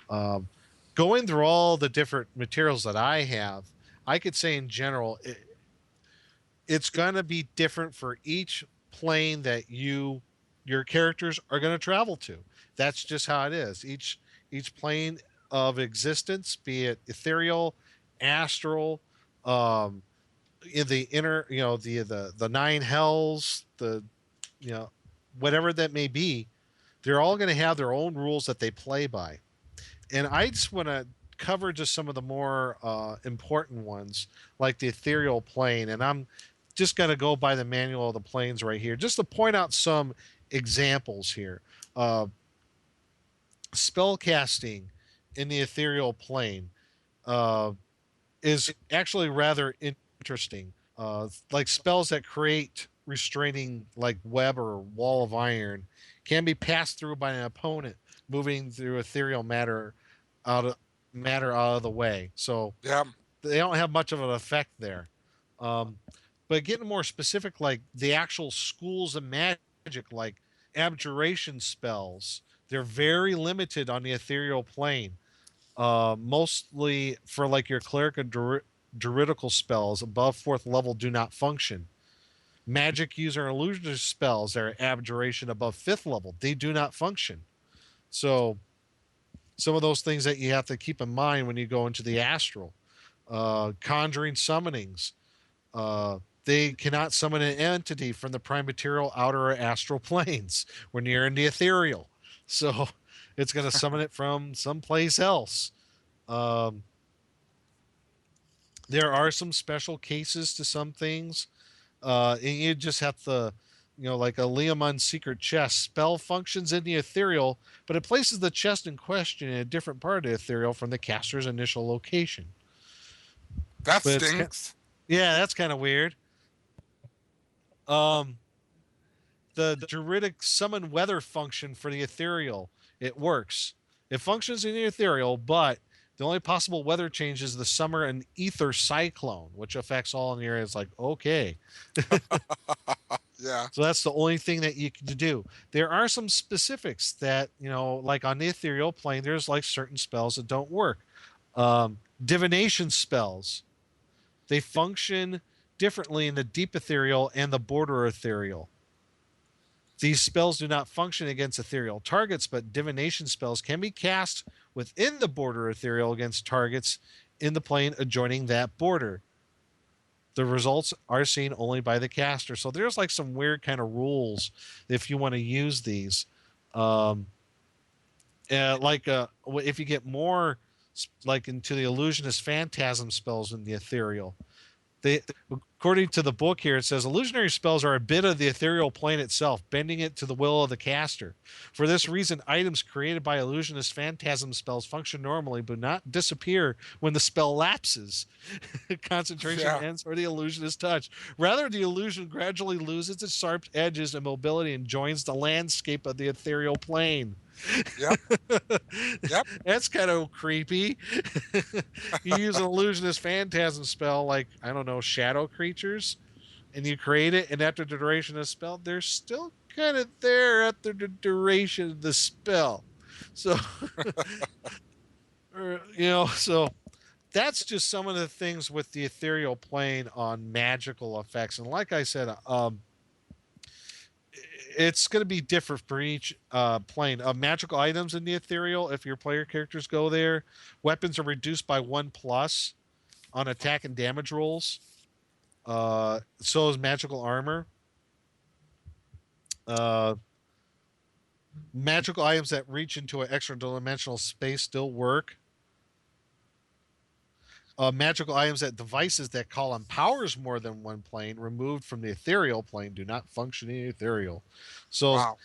Going through all the different materials that I have, I could say in general, it's going to be different for each plane that your characters are going to travel to. That's just how it is. Each plane of existence, be it ethereal, astral, in the inner, the nine hells, whatever that may be, they're all going to have their own rules that they play by. And I just want to cover just some of the more important ones, like the ethereal plane. And I'm just going to go by the manual of the planes right here, just to point out some examples here. Spell casting in the ethereal plane is actually rather interesting. Like spells that create restraining, like web or wall of iron, can be passed through by an opponent moving through ethereal matter out of the way. So they don't have much of an effect there. But getting more specific, like the actual schools of magic, like abjuration spells, they're very limited on the ethereal plane. Mostly for like your cleric and druidical spells above 4th level do not function. Magic user and illusionist spells that are abjuration above 5th level, they do not function. So some of those things that you have to keep in mind when you go into the astral. Conjuring summonings. They cannot summon an entity from the prime material, outer, or astral planes when you're in the ethereal. So it's going to summon it from someplace else. There are some special cases to some things. And you just have to, like a Leomund's secret chest spell functions in the ethereal, but it places the chest in question in a different part of the ethereal from the caster's initial location. That stinks. Yeah, that's kind of weird. The druidic summon weather function for the ethereal, it works. It functions in the ethereal, but the only possible weather change is the summer and ether cyclone, which affects all in the area. It's like, okay. Yeah. So that's the only thing that you can do. There are some specifics that, like on the ethereal plane, there's like certain spells that don't work. Divination spells, they function differently in the deep ethereal and the border ethereal. These spells do not function against ethereal targets, but divination spells can be cast within the border ethereal against targets in the plane adjoining that border. The results are seen only by the caster. So there's like some weird kind of rules if you want to use these. If you get more like into the illusionist phantasm spells in the ethereal, according to the book here, it says illusionary spells are a bit of the ethereal plane itself, bending it to the will of the caster. For this reason, items created by illusionist phantasm spells function normally, but not disappear when the spell lapses, concentration ends, or the illusion is touched. Rather, the illusion gradually loses its sharp edges and mobility and joins the landscape of the ethereal plane. Yep. That's kind of creepy. You use an illusionist phantasm spell, like, I don't know, shadow creatures, and you create it, and after the duration of the spell, they're still kind of there after the duration of the spell. So, so that's just some of the things with the ethereal plane on magical effects. And like I said, it's going to be different for each plane. Magical items in the ethereal, if your player characters go there, weapons are reduced by 1+ on attack and damage rolls. So is magical armor. Magical items that reach into an extra dimensional space still work. Magical items that devices that call on powers more than one plane removed from the ethereal plane do not function in ethereal. So, Wow.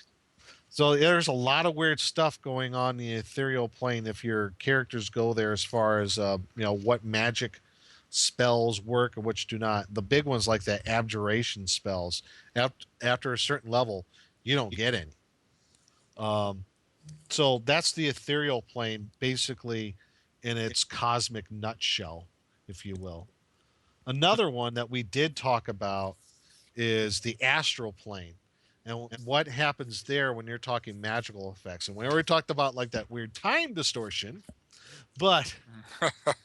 so there's a lot of weird stuff going on in the ethereal plane if your characters go there as far as what magic spells work and which do not. The big ones like the abjuration spells. After a certain level, you don't get any. So that's the ethereal plane basically in its cosmic nutshell, if you will. Another one that we did talk about is the astral plane and what happens there when you're talking magical effects. And we already talked about like that weird time distortion, but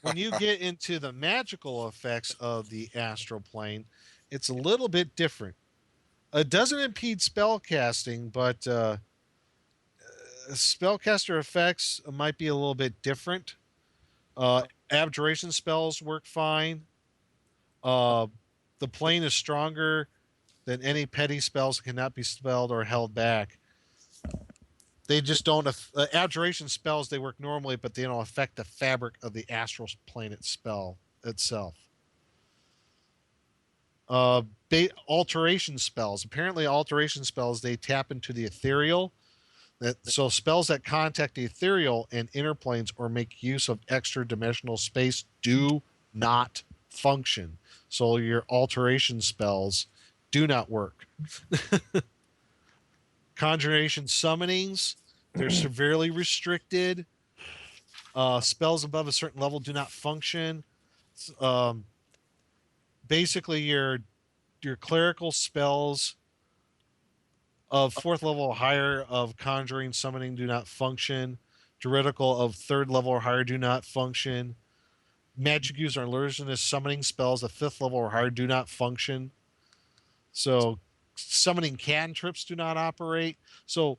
when you get into the magical effects of the astral plane, it's a little bit different. It doesn't impede spell casting, but spellcaster effects might be a little bit different. Abjuration spells work fine. The plane is stronger than any petty spells that cannot be spelled or held back. They just don't. Abjuration spells, they work normally, but they don't affect the fabric of the astral plane itself. Alteration spells. Apparently, alteration spells, they tap into the ethereal. So spells that contact the ethereal and inner planes or make use of extra dimensional space do not function. So your alteration spells do not work. Conjuration summonings, they're severely restricted. Spells above a certain level do not function. Basically, your clerical spells of 4th level or higher of conjuring summoning do not function. Juridical of 3rd level or higher do not function. Magic use or illusionist summoning spells of 5th level or higher do not function. So summoning cantrips do not operate. So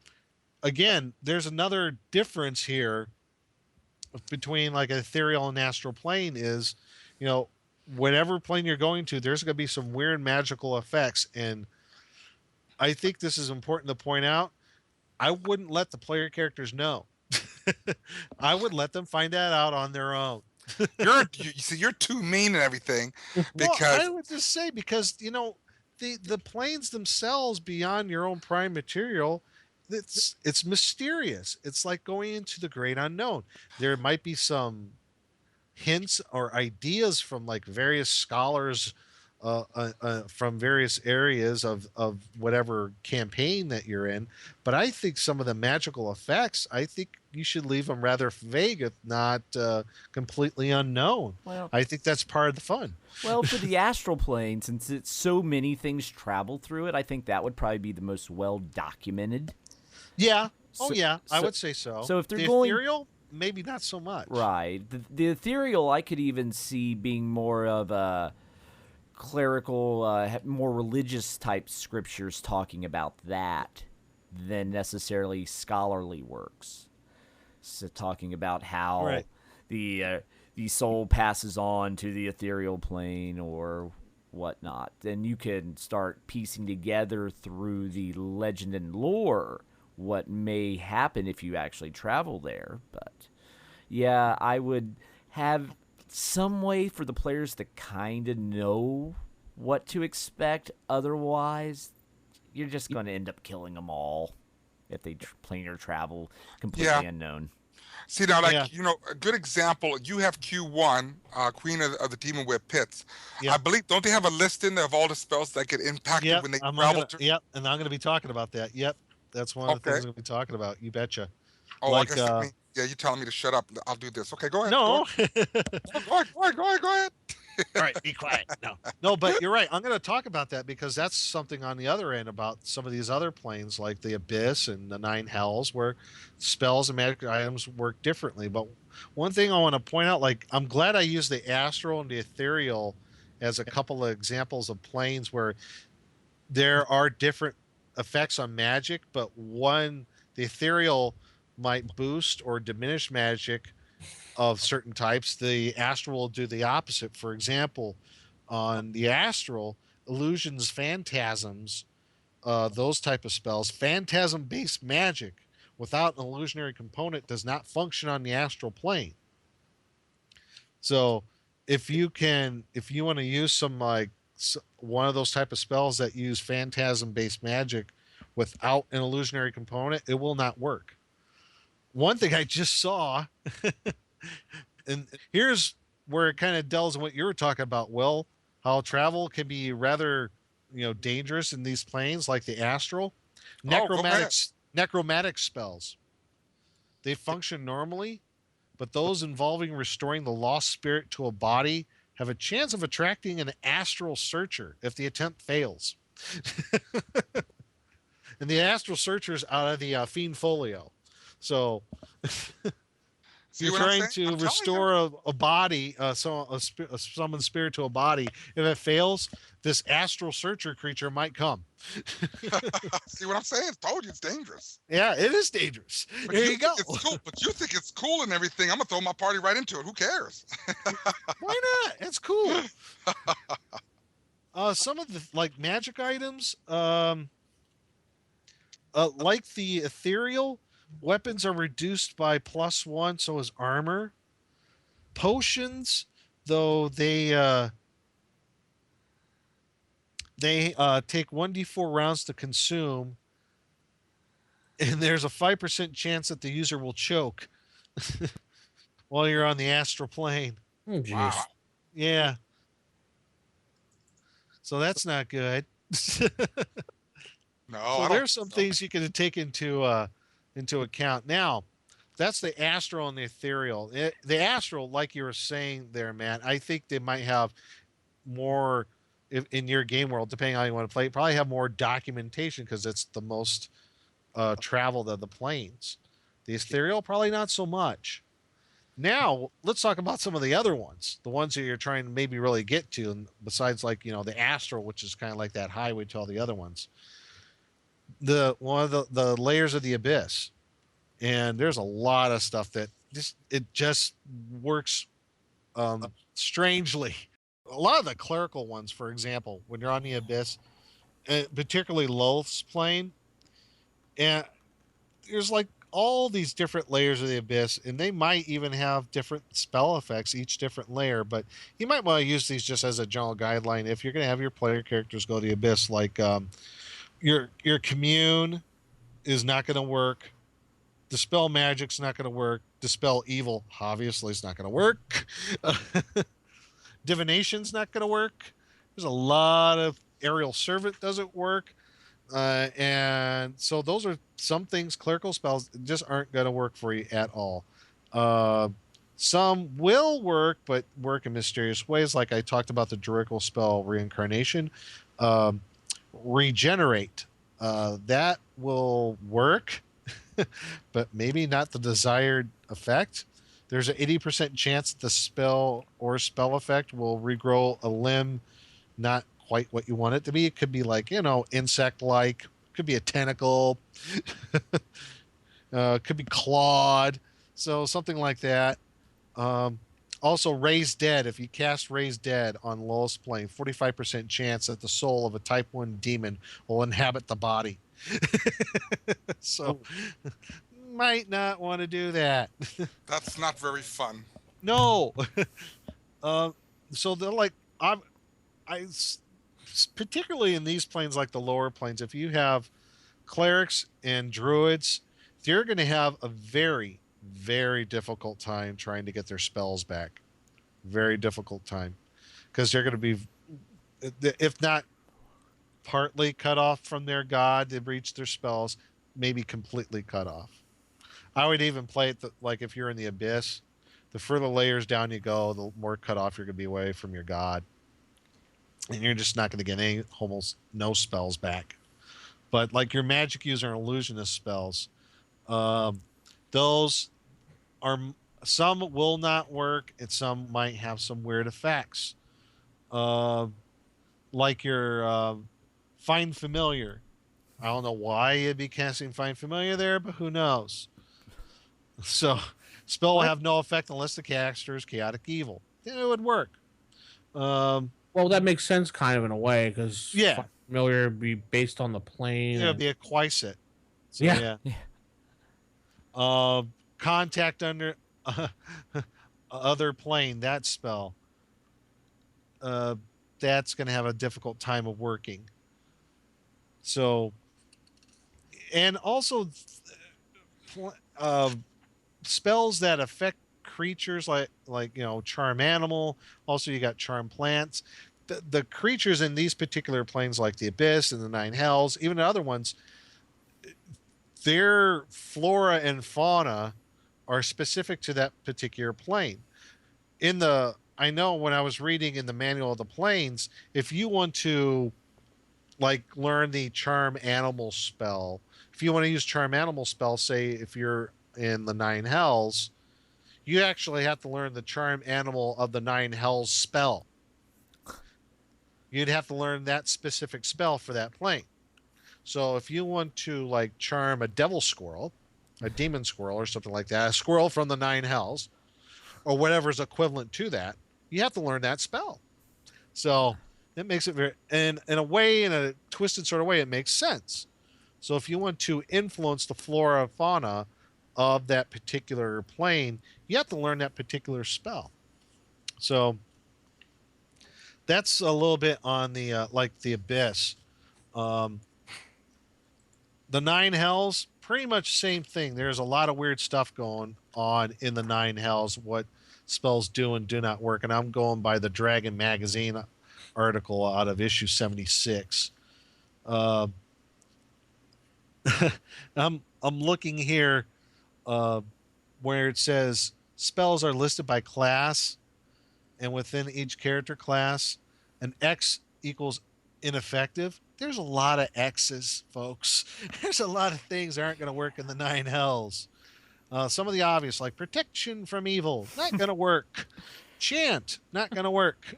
again, there's another difference here between like an ethereal and astral plane is, whatever plane you're going to, there's going to be some weird magical effects. And I think this is important to point out. I wouldn't let the player characters know. I would let them find that out on their own. You're too mean and everything. Because well, I would just say because the planes themselves beyond your own prime material, it's mysterious. It's like going into the great unknown. There might be some hints or ideas from like various scholars from various areas of whatever campaign that you're in. But I think some of the magical effects, I think you should leave them rather vague, if not completely unknown. Well, I think that's part of the fun. Well, for the astral plane, since it's so many things travel through it, I think that would probably be the most well documented. Yeah. So- I would say so. So if they're the going ethereal, maybe not so much. right, the ethereal, I could even see being more of a clerical, more religious type scriptures talking about that than necessarily scholarly works. So talking about how Right. the soul passes on to the ethereal plane or whatnot. Then you can start piecing together through the legend and lore what may happen if you actually travel there. But yeah, I would have some way for the players to kind of know what to expect. Otherwise, you're just going to end up killing them all if they planar travel completely unknown. See now, Yeah. a good example. You have Q1, Queen of the Demon Whip Pits. Yep. I believe, don't they have a listing of all the spells that get impacted Yep, when they and travel? I'm going to be talking about that. Yep, that's one of the Okay. things I'm going to be talking about. You betcha. Oh, like, I guess that means, you're telling me to shut up. I'll do this. Okay, go ahead. No. Go ahead. All right, be quiet. No, but you're right. I'm going to talk about that because that's something on the other end about some of these other planes like the Abyss and the Nine Hells where spells and magic items work differently. But one thing I want to point out, like I'm glad I used the astral and the ethereal as a couple of examples of planes where there are different effects on magic, but the ethereal might boost or diminish magic of certain types. The astral will do the opposite. For example, on the astral, illusions, phantasms those type of spells, phantasm-based magic without an illusionary component does not function on the astral plane. So if you want to use some like one of those type of spells that use phantasm-based magic without an illusionary component, it will not work. One thing I just saw, and here's where it kind of delves in what you were talking about, Will, how travel can be rather, dangerous in these planes like the astral. Necromantic spells. They function normally, but those involving restoring the lost spirit to a body have a chance of attracting an astral searcher if the attempt fails. And the astral searcher is out of the Fiend Folio. So you're trying to restore a body, a summoned spirit to a body. If it fails, this astral searcher creature might come. See what I'm saying? I told you it's dangerous. Yeah, it is dangerous. There you go. It's cool, but you think it's cool and everything. I'm gonna throw my party right into it. Who cares? Why not? It's cool. Some of the magic items, like the ethereal, weapons are reduced by +1, so is armor. Potions, though, they take 1d4 rounds to consume, and there's a 5% chance that the user will choke while you're on the astral plane. Oh, jeez. Wow. Yeah. So that's not good. No, So there's some things you can take into account. Now, that's the astral and the ethereal. The astral, like you were saying there, Matt, I think they might have more in your game world, depending on how you want to play, probably have more documentation because it's the most traveled of the planes. The ethereal, probably not so much. Now, let's talk about some of the other ones, the ones that you're trying to maybe really get to, and besides the astral, which is kind of like that highway to all the other ones. One of the layers of the abyss, and there's a lot of stuff that just works strangely. A lot of the clerical ones, for example, when you're on the abyss, particularly Loth's plane, and there's all these different layers of the abyss, and they might even have different spell effects, each different layer, but you might want to use these just as a general guideline if you're going to have your player characters go to the abyss. Your commune is not going to work. Dispel magic's not going to work. Dispel evil obviously is not going to work. Divination's not going to work. There's a lot of aerial servant doesn't work. And so those are some things, clerical spells just aren't going to work for you at all. Some will work, but work in mysterious ways. Like I talked about the Druidical spell Reincarnation. Regenerate. That will work, but maybe not the desired effect. There's an 80% chance that the spell or spell effect will regrow a limb, not quite what you want it to be. It could be insect-like. Could be a tentacle. Could be clawed. So something like that. Also, Raise Dead. If you cast Raise Dead on Loth's plane, 45% chance that the soul of a Type 1 demon will inhabit the body. So, might not want to do that. That's not very fun. No. So they're particularly in these planes, like the lower planes, if you have clerics and druids, they're going to have a very, very difficult time trying to get their spells back. Very difficult time, because they're going to be, if not partly cut off from their god to reach their spells, maybe completely cut off. I would even play it like if you're in the abyss, the further layers down you go, the more cut off you're going to be away from your god, and you're just not going to get almost no spells back. But like your magic user and illusionist spells, those are, some will not work, and some might have some weird effects. Like your Find Familiar. I don't know why you'd be casting Find Familiar there, but who knows? So, spell will have no effect unless the caster is chaotic evil. Then it would work. Well, that makes sense kind of in a way, because familiar, it'd be based on the plane. It'll be a Quasit. So, Yeah. Contact under other plane, that spell. That's going to have a difficult time of working. So, and also spells that affect creatures like charm animal. Also, you got charm plants. The creatures in these particular planes, like the Abyss and the Nine Hells, even the other ones, their flora and fauna are specific to that particular plane. I know when I was reading in the Manual of the Planes, if you want to learn the charm animal spell, if you want to use charm animal spell, say if you're in the Nine Hells, you actually have to learn the charm animal of the Nine Hells spell. You'd have to learn that specific spell for that plane. So if you want to charm a devil squirrel, a demon squirrel or something like that, a squirrel from the Nine Hells, or whatever's equivalent to that, you have to learn that spell. So it makes it very, and in a twisted sort of way, it makes sense. So if you want to influence the flora and fauna of that particular plane, you have to learn that particular spell. So that's a little bit on the the Abyss. The Nine Hells, pretty much same thing. There's a lot of weird stuff going on in the Nine Hells, what spells do and do not work. And I'm going by the Dragon Magazine article out of issue 76. I'm looking here where it says spells are listed by class, and within each character class, an X equals ineffective. There's a lot of X's, folks. There's a lot of things that aren't going to work in the Nine Hells. Some of the obvious, like protection from evil, not going to work. Chant, not going to work.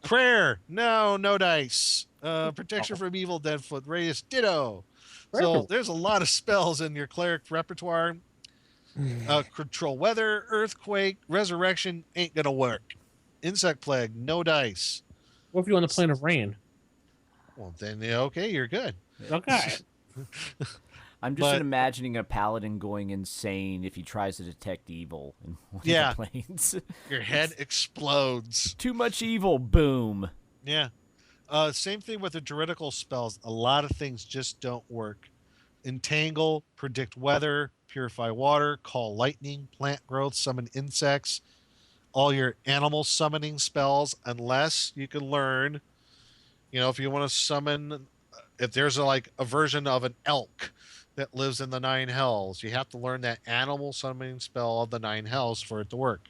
Prayer, no dice. Protection from evil, Deadfoot, radius, ditto. So there's a lot of spells in your cleric repertoire. Control weather, earthquake, resurrection, ain't going to work. Insect plague, no dice. What if you're on the plane of rain? Well, then, okay, you're good. Okay. I'm just imagining a paladin going insane if he tries to detect evil in one of the planes. Your head explodes. Too much evil, boom. Yeah. Same thing with the druidical spells. A lot of things just don't work. Entangle, predict weather, purify water, call lightning, plant growth, summon insects. All your animal summoning spells, unless you can learn, if you want to summon, if there's a version of an elk that lives in the Nine Hells, you have to learn that animal summoning spell of the Nine Hells for it to work.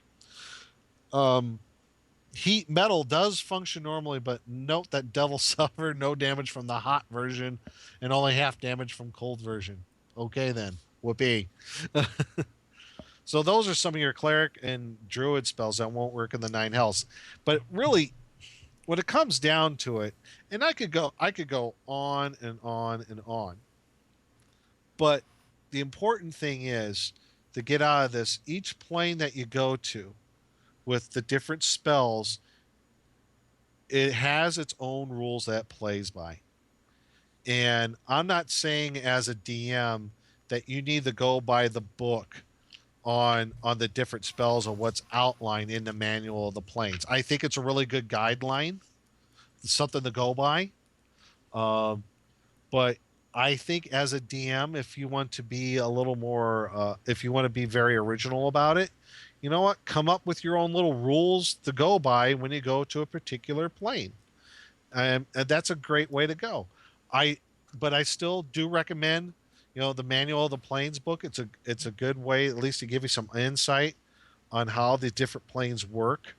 Heat metal does function normally, but note that devil suffered no damage from the hot version and only half damage from cold version. Okay then, whoopee. So those are some of your cleric and druid spells that won't work in the Nine Hells. But really, when it comes down to it, and I could go on and on and on. But the important thing is to get out of this, each plane that you go to with the different spells, it has its own rules that it plays by. And I'm not saying as a DM that you need to go by the book on the different spells of what's outlined in the Manual of the Planes. I think it's a really good guideline, something to go by. But I think as a DM, if you want to be a little more, if you want to be very original about it, you know what? Come up with your own little rules to go by when you go to a particular plane. And that's a great way to go. But I still do recommend, the Manual of the Planes book. It's a good way, at least, to give you some insight on how the different planes work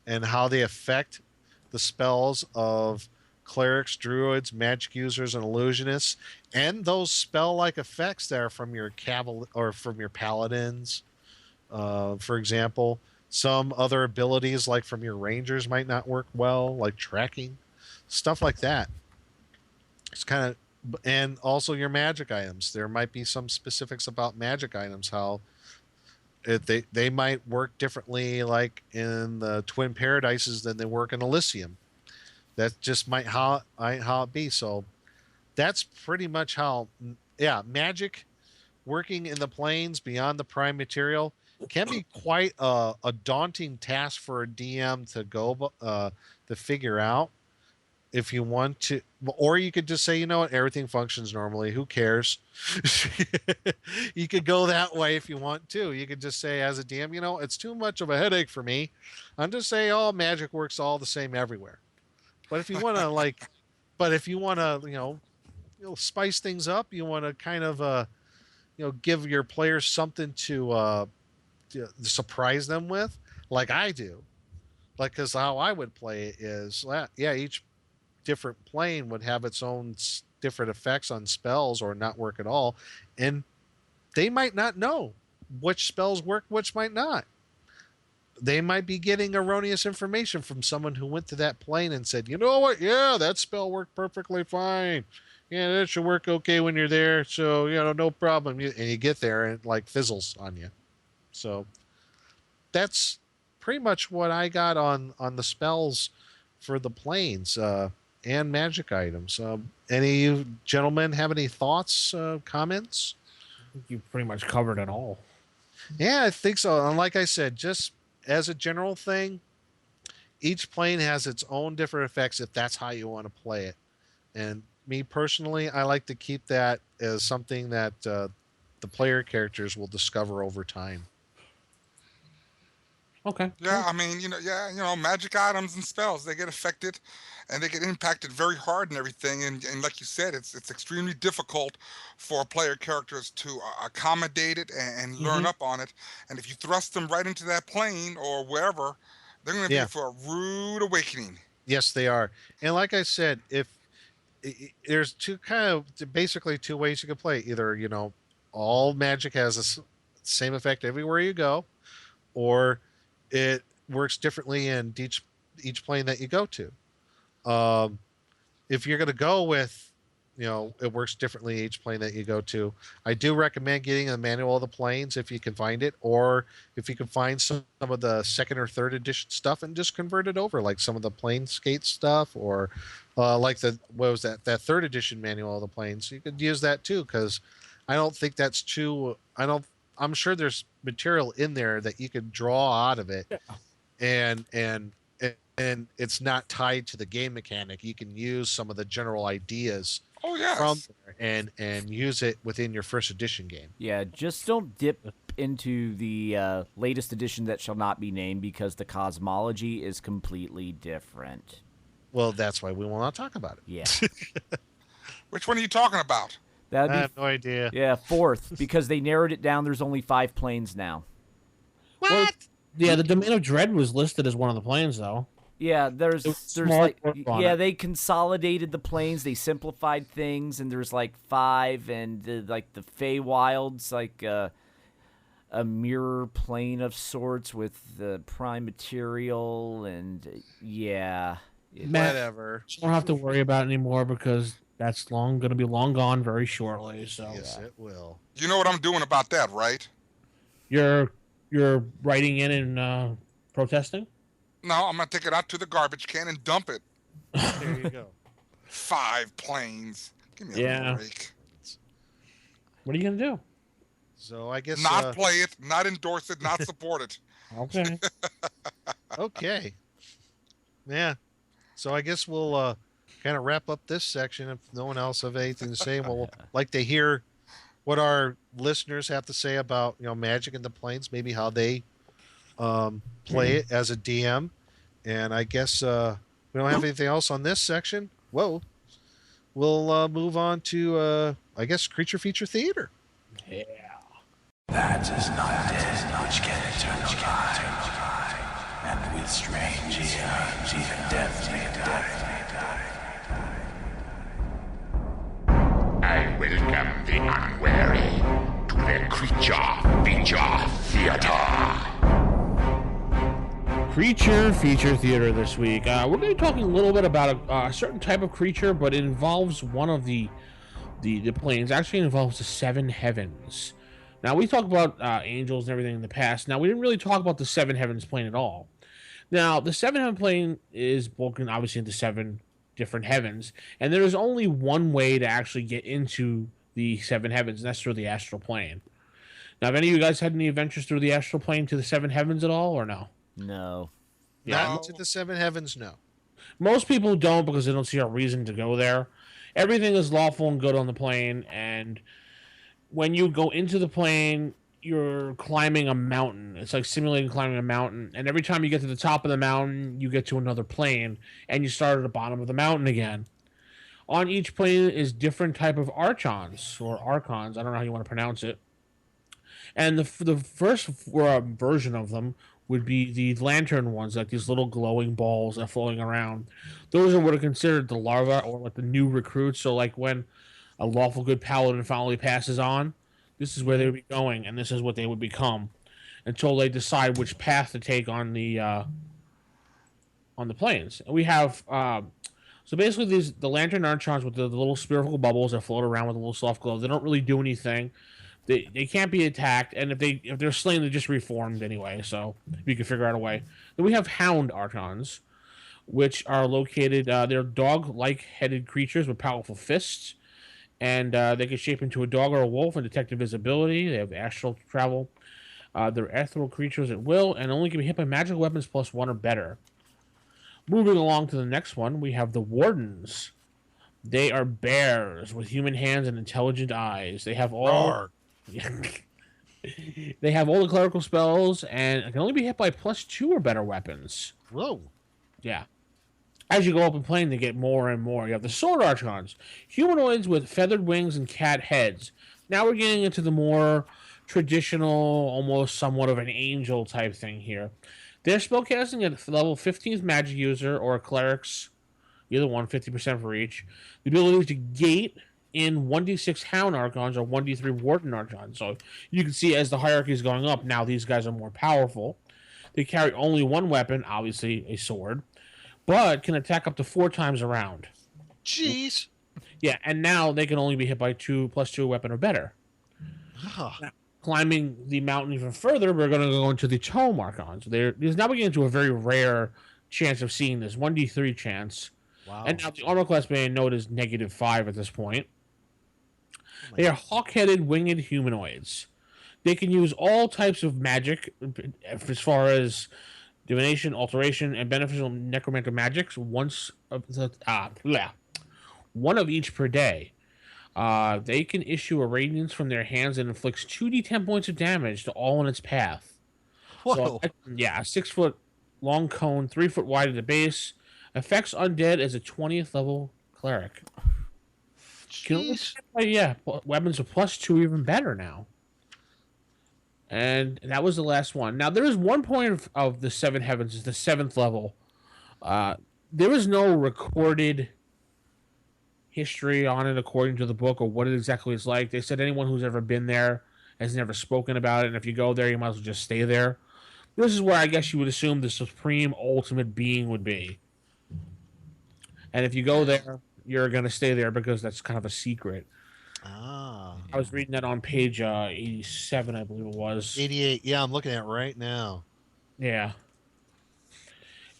and how they affect the spells of clerics, druids, magic users, and illusionists, and those spell-like effects that are from your from your paladins. For example, some other abilities like from your rangers might not work well, like tracking, stuff like that. It's kind of, and also your magic items. There might be some specifics about magic items, how they might work differently, like in the Twin Paradises, than they work in Elysium. That just might how it be. So that's pretty much how. Yeah, magic working in the planes beyond the prime material can be quite a daunting task for a DM to go to figure out. If you want to, or you could just say, you know what, everything functions normally. Who cares? You could go that way if you want to. You could just say, as a DM, you know, it's too much of a headache for me. I'm just saying, oh, magic works all the same everywhere. But if you want to, you know, spice things up, you want to kind of, give your players something to surprise them with, like I do. Like, because how I would play it is, each different plane would have its own different effects on spells or not work at all, and they might not know which spells work, which might not. They might be getting erroneous information from someone who went to that plane and said, you know what, yeah, that spell worked perfectly fine, yeah, that should work okay when you're there, so no problem. And you get there and it like fizzles on you. So that's pretty much what I got on the spells for the planes and magic items. Any of you gentlemen have any thoughts, comments? I think you pretty much covered it all. Yeah, I think so. And like I said, just as a general thing, each plane has its own different effects if that's how you want to play it. And me personally, I like to keep that as something that the player characters will discover over time. Okay. Yeah, I mean, magic items and spells, they get affected and they get impacted very hard and everything. And like you said, it's extremely difficult for player characters to accommodate it and learn up on it. And if you thrust them right into that plane or wherever, they're going to be in for a rude awakening. Yes, they are. And like I said, if there's basically two ways you can play. Either, all magic has the same effect everywhere you go, or it works differently in each plane that you go to. If you're going to go with, it works differently each plane that you go to, I do recommend getting a manual of the planes if you can find it, or if you can find some of the second or third edition stuff and just convert it over, like some of the Planescape stuff, or like that third edition manual of the planes. You could use that too, because I don't think that's too. I'm sure there's material in there that you could draw out of it, and it's not tied to the game mechanic. You can use some of the general ideas from there and use it within your first edition game. Yeah, just don't dip into the latest edition that shall not be named, because the cosmology is completely different. Well, that's why we will not talk about it. Yeah. Which one are you talking about? I have no idea. Yeah, fourth, because they narrowed it down. There's only 5 planes now. What? Well, yeah, the Domain of Dread was listed as one of the planes, though. Yeah, there's they consolidated the planes, they simplified things, and there's like 5, and the Feywild's like a mirror plane of sorts with the prime material, and whatever. You don't have to worry about it anymore, because that's going to be long gone very shortly. So yes, it will. You know what I'm doing about that, right? You're writing in and protesting? No, I'm going to take it out to the garbage can and dump it. There you go. 5 planes. Give me a break. What are you going to do? So I guess not play it, not endorse it, not support it. Okay. Okay. Yeah. So I guess we'll kind of wrap up this section. If no one else have anything to say, we'll like to hear what our listeners have to say about magic in the planes, maybe how they play it as a DM. And I guess we don't have anything else on this section. Whoa. We'll move on to I guess Creature Feature Theater. Yeah. That is not dead which can eternal life, and with strange eons even death may die. I welcome the unwary to the Creature Feature Theater. Creature Feature Theater this week. We're going to be talking a little bit about a certain type of creature, but it involves one of the planes. Actually, it involves the 7 heavens. Now, we talked about angels and everything in the past. Now, we didn't really talk about the 7 heavens plane at all. Now, the 7 heaven plane is broken, obviously, into 7 different heavens. And there is only one way to actually get into the seven heavens, and that's through the astral plane. Now, have any of you guys had any adventures through the astral plane to the seven heavens at all, or no? No. Yeah. Not to the seven heavens, no. Most people don't because they don't see a reason to go there. Everything is lawful and good on the plane, and when you go into the plane, you're climbing a mountain. It's like simulating climbing a mountain, and every time you get to the top of the mountain, you get to another plane, and you start at the bottom of the mountain again. On each plane is different type of archons or archons. I don't know how you want to pronounce it. And the first version of them would be the lantern ones, like these little glowing balls that are floating around. Those are what are considered the larva or like the new recruits. So like when a lawful good paladin finally passes on, this is where they would be going, and this is what they would become until they decide which path to take on the planes. And we have so basically the lantern archons with the little spherical bubbles that float around with a little soft glow. They don't really do anything. They can't be attacked, and if they're slain, they're just reformed anyway. So you can figure out a way. Then we have hound archons, which are located. They're dog-like headed creatures with powerful fists, and they can shape into a dog or a wolf and detect invisibility. They have astral travel. They're ethereal creatures at will, and only can be hit by magical weapons +1 or better. Moving along to the next one, we have the wardens. They are bears with human hands and intelligent eyes. They have all. They have all the clerical spells and can only be hit by +2 or better weapons. Whoa. Yeah. As you go up in plane, they get more and more. You have the sword archons, humanoids with feathered wings and cat heads. Now we're getting into the more traditional, almost somewhat of an angel type thing here. They're spellcasting at level 15th magic user or clerics, either one, 50% for each. The ability to gate in 1d6 hound archons or 1d3 warden archons. So you can see as the hierarchy is going up, now these guys are more powerful. They carry only one weapon, obviously a sword, but can attack up to 4 times a round. Jeez. Yeah, and now they can only be hit by +2 weapon or better. Now, climbing the mountain even further, we're going to go into the tome archons. There's now we get into a very rare chance of seeing this 1d3 chance. Wow. And now the armor class being note is -5 at this point. They are hawk-headed winged humanoids. They can use all types of magic as far as divination, alteration, and beneficial necromantic magics one of each per day. They can issue a radiance from their hands that inflicts 2d10 points of damage to all in its path. Whoa. So, yeah, a 6-foot long cone, 3 foot wide at the base. Affects undead as a 20th level cleric. Jeez. Yeah, weapons are +2 even better now. And that was the last one. Now, there is one point of the seven heavens, is the 7th level. There is no recorded history on it according to the book or what it exactly is like. They said anyone who's ever been there has never spoken about it, and if you go there, you might as well just stay there. This is where I guess you would assume the supreme ultimate being would be. And if you go there, you're going to stay there because that's kind of a secret. Ah. I was reading that on page 87, I believe it was. 88. Yeah, I'm looking at it right now. Yeah.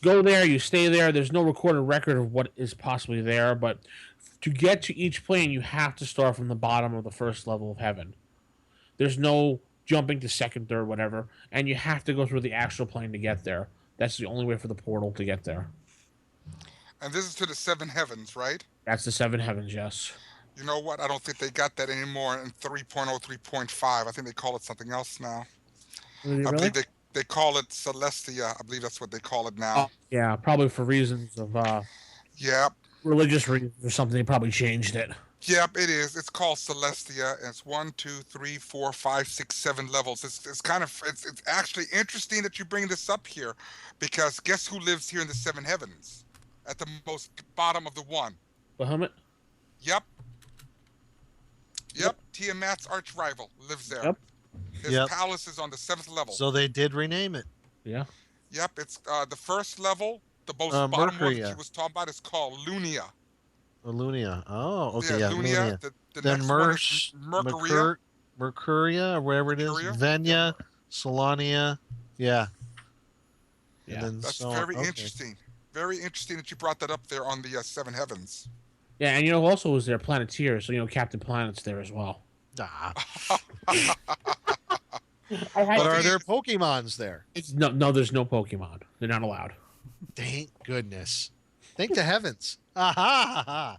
Go there, you stay there. There's no recorded record of what is possibly there, but to get to each plane, you have to start from the bottom of the first level of heaven. There's no jumping to second, third, whatever, and you have to go through the astral plane to get there. That's the only way for the portal to get there. And this is to the 7 heavens, right? That's the 7 heavens, yes. You know what? I don't think they got that anymore in 3.0, 3.5. I think they call it something else now. Really? I believe they call it Celestia. I believe that's what they call it now. Yeah, probably for reasons of Yep. religious reasons or something. They probably changed it. Yep, it is. It's called Celestia. And it's 1, 2, 3, 4, 5, 6, 7 levels. It's kind of it's actually interesting that you bring this up here, because guess who lives here in the 7 heavens? At the most bottom of the one. Bahamut? Yep. Tiamat's arch rival lives there. Yep. His palace is on the 7th level. So they did rename it. Yeah. Yep, it's the first level, the most bottom one that she was talking about is called Lunia. Lunia. Oh, okay, yeah, Lunia. Lunia. The Then next one is Mercuria, or whatever it is. Mercuria? Venya, Solania. Yeah. Yeah. And then That's so very okay. interesting. Very interesting that you brought that up there on the Seven Heavens. Yeah, and who also was there? Planeteer, so Captain Planet's there as well. Ah. But But are there Pokemons there? No, there's no Pokemon. They're not allowed. Thank goodness. Thank the heavens. Aha!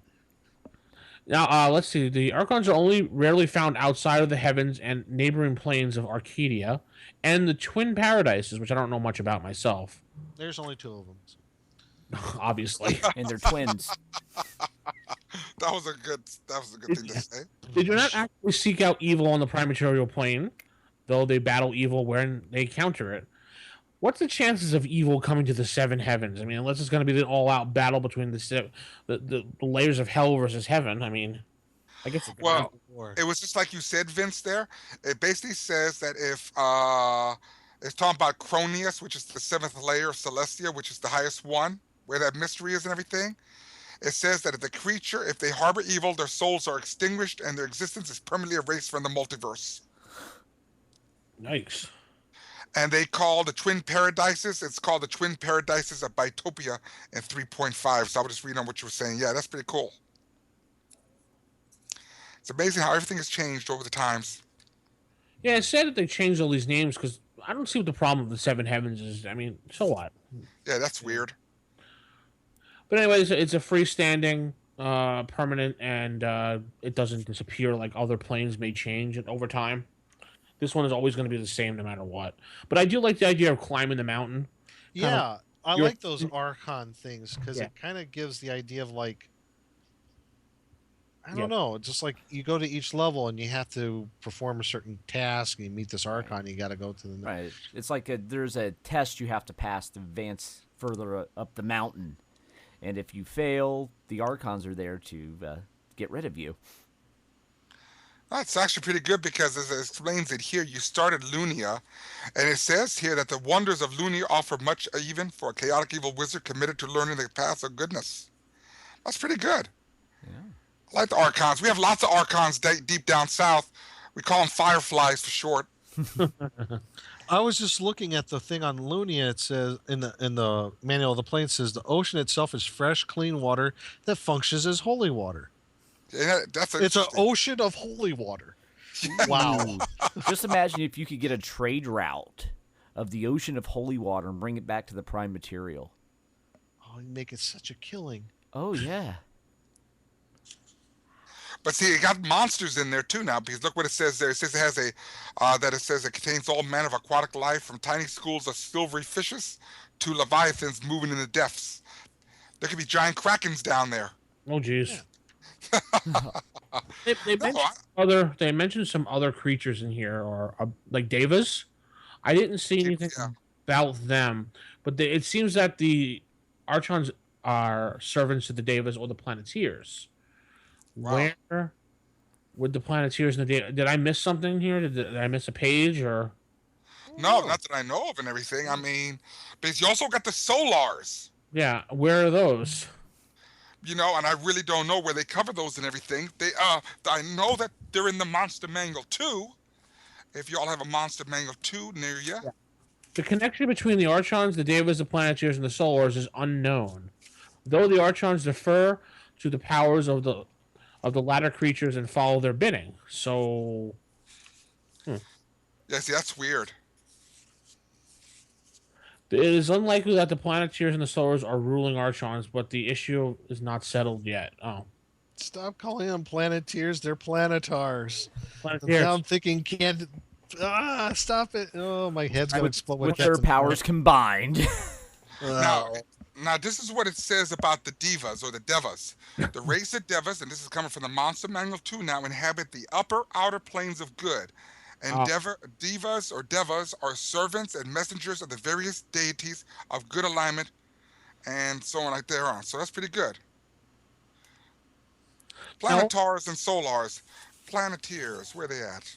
Now, let's see. The Archons are only rarely found outside of the heavens and neighboring planes of Arcadia, and the Twin Paradises, which I don't know much about myself. There's only 2 of them. Obviously. And they're twins. That was a good thing to say. They do not actually seek out evil on the prime material plane, though they battle evil when they counter it. What's the chances of evil coming to the 7 heavens? I mean, unless it's going to be the all-out battle between the layers of hell versus heaven. I mean, I guess. Well, it was just like you said, Vince. There, it basically says that if it's talking about Cronius, which is the 7th layer of Celestia, which is the highest one, where that mystery is and everything. It says that if they harbor evil, their souls are extinguished and their existence is permanently erased from the multiverse. Yikes. And they call the Twin Paradises, it's called the Twin Paradises of Bitopia in 3.5. So I was just reading on what you were saying. Yeah, that's pretty cool. It's amazing how everything has changed over the times. Yeah, it's sad that they changed all these names because I don't see what the problem with the 7 heavens is. I mean, so what? Yeah, that's weird. But anyways, it's a freestanding, permanent, and it doesn't disappear like other planes may change over time. This one is always going to be the same no matter what. But I do like the idea of climbing the mountain. Yeah, I like those Archon things because Yeah. it kind of gives the idea of like, I don't know, just like you go to each level and you have to perform a certain task and you meet this Archon, you got to go to the Right. It's like there's a test you have to pass to advance further up the mountain. And if you fail, the Archons are there to get rid of you. That's actually pretty good because as it explains it here, you start at Lunia, and it says here that the wonders of Lunia offer much even for a chaotic evil wizard committed to learning the path of goodness. That's pretty good. Yeah. I like the Archons. We have lots of Archons deep down south. We call them Fireflies for short. I was just looking at the thing on Lunia. It says in the manual of the plane, it says the ocean itself is fresh, clean water that functions as holy water. Yeah, It's an ocean of holy water. Wow. Just imagine if you could get a trade route of the ocean of holy water and bring it back to the prime material. Oh, you make it such a killing. Oh, yeah. But see, it got monsters in there too now because look what it says there. It says it has it contains all manner of aquatic life from tiny schools of silvery fishes to leviathans moving in the depths. There could be giant krakens down there. Oh, jeez. Yeah. They mentioned some other creatures in here, or like Devas. I didn't see anything about them, but it seems that the Archons are servants to the Devas or the Planeteers. Wow. Where would the Planeteers and the did I miss something here? Did I miss a page or? No, not that I know of and everything. I mean, because you also got the Solars. Yeah, where are those? You know, and I really don't know where they cover those and everything. I know that they're in the Monster Manual 2. If y'all have a Monster Manual 2 near you. Yeah. The connection between the Archons, the Devas, the Planeteers, and the Solars is unknown. Though the Archons defer to the powers of the latter creatures and follow their bidding. So, Yeah, see, that's weird. it is unlikely that the Planeteers and the Solars are ruling Archons, but the issue is not settled yet. Oh. Stop calling them Planeteers. They're Planetars. Planeteers. Now I'm thinking, stop it. Oh, my head's going to explode. With their powers combined. Now, this is what it says about the Divas or the Devas. The race of Devas, and this is coming from the Monster Manual 2 now, inhabit the upper outer planes of good. And Divas or Devas are servants and messengers of the various deities of good alignment and so on like thereon. So that's pretty good. Planetars and Solars. Planeteers, where they at?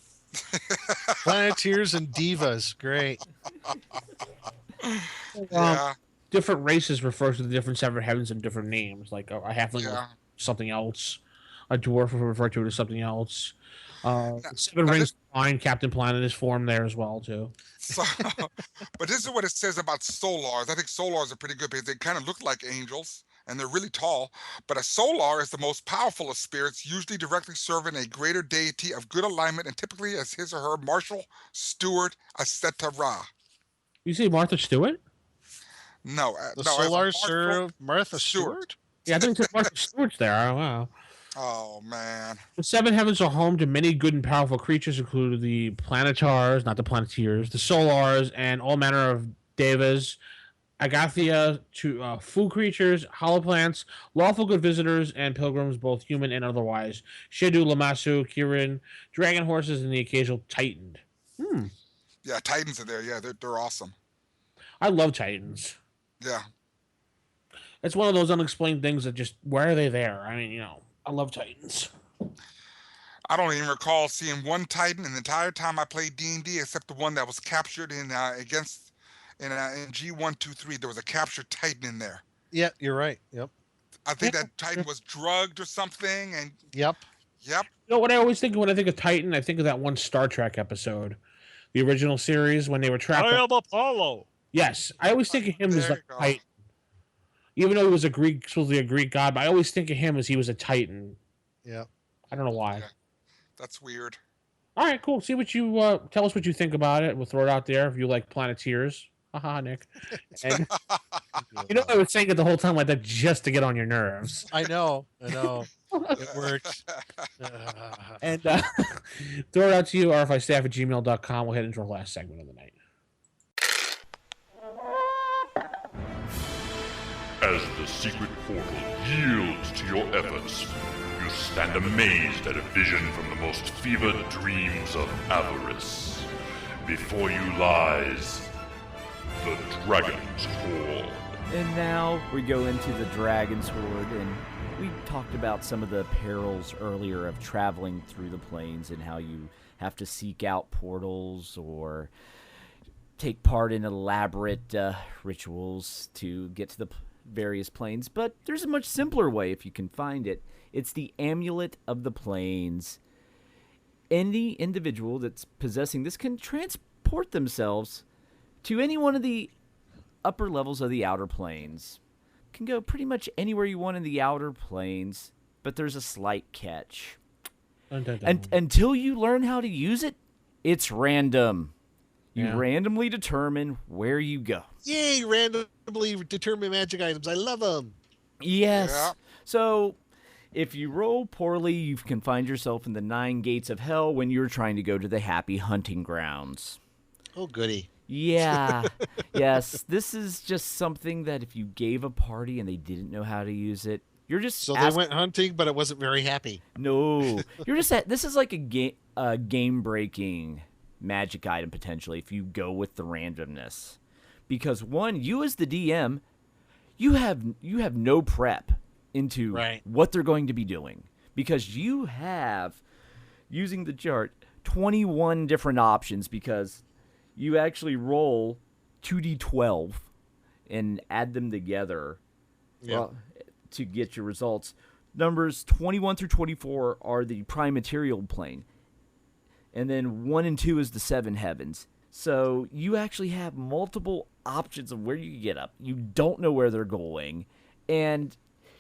Planeteers and Divas. Great. Yeah. Different races refers to the different severed heavens and different names, like a halfling or something else. a dwarf will refer to it as something else. Seven now Rings Fine, Captain Planet is formed there as well too. So, but this is what it says about solars. I think solars are pretty good because they kind of look like angels and they're really tall. But a solar is the most powerful of spirits, usually directly serving a greater deity of good alignment and typically as his or her marshal, steward, asceta Ra. You see Martha Stewart? No, The no, as a Solar marshal serve Martha steward. Stewart? Yeah, I think it's Martha Stewart's there. Oh, wow. Oh man. The seven heavens are home to many good and powerful creatures, including the planetars, not the planeteers, the solars, and all manner of devas, agathia, to food creatures, holoplants, lawful good visitors, and pilgrims, both human and otherwise. Shedu, Lamasu, Kirin, dragon horses, and the occasional titan. Yeah, Titans are there. Yeah, they're awesome. I love titans. Yeah. It's one of those unexplained things that just, why are they there? I mean, I love titans. I don't even recall seeing one Titan in the entire time I played D&D, except the one that was captured in G123. There was a captured Titan in there. Yeah, you're right. Yep. I think that Titan was drugged or something, and Yep. yep. You know what I always think of when I think of Titan? I think of that one Star Trek episode, the original series when they were trapped. I am Apollo. Yes, I always think of him as There like you go. Titan. Even though he was supposedly a Greek god, but I always think of him as he was a Titan. Yeah. I don't know why. Yeah. That's weird. All right, cool. See what you tell us what you think about it. We'll throw it out there if you like Planeteers. Haha, Nick. And I was saying it the whole time like that just to get on your nerves. I know. It works. And throw it out to you, rfistaff@gmail.com. We'll head into our last segment of the night. As the secret portal yields to your efforts, you stand amazed at a vision from the most fevered dreams of avarice. Before you lies the Dragon's Horde. And now we go into the Dragon's Horde, and we talked about some of the perils earlier of traveling through the plains and how you have to seek out portals or take part in elaborate rituals to get to the various planes. But there's a much simpler way if you can find it. It's the Amulet of the Plains. Any individual that's possessing this can transport themselves to any one of the upper levels of the outer planes. Can go pretty much anywhere you want in the outer planes, but there's a slight catch. Dun, dun, dun. And until you learn how to use it, it's random. You Yeah. randomly determine where you go. Yay, randomly determined magic items. I love them. Yes. Yeah. So, if you roll poorly, you can find yourself in the 9 gates of hell when you're trying to go to the happy hunting grounds. Oh, goody. Yeah. Yes. This is just something that if you gave a party and they didn't know how to use it, you're just So they went hunting, but it wasn't very happy. No. You're just this is like a game breaking magic item potentially if you go with the randomness. Because one, you as the DM, you have no prep into Right. what they're going to be doing. Because you have, using the chart, 21 different options because you actually roll 2d12 and add them together to get your results. Numbers 21 through 24 are the prime material plane. And then 1 and 2 is the 7 heavens. So you actually have multiple options of where you can get up. You don't know where they're going. And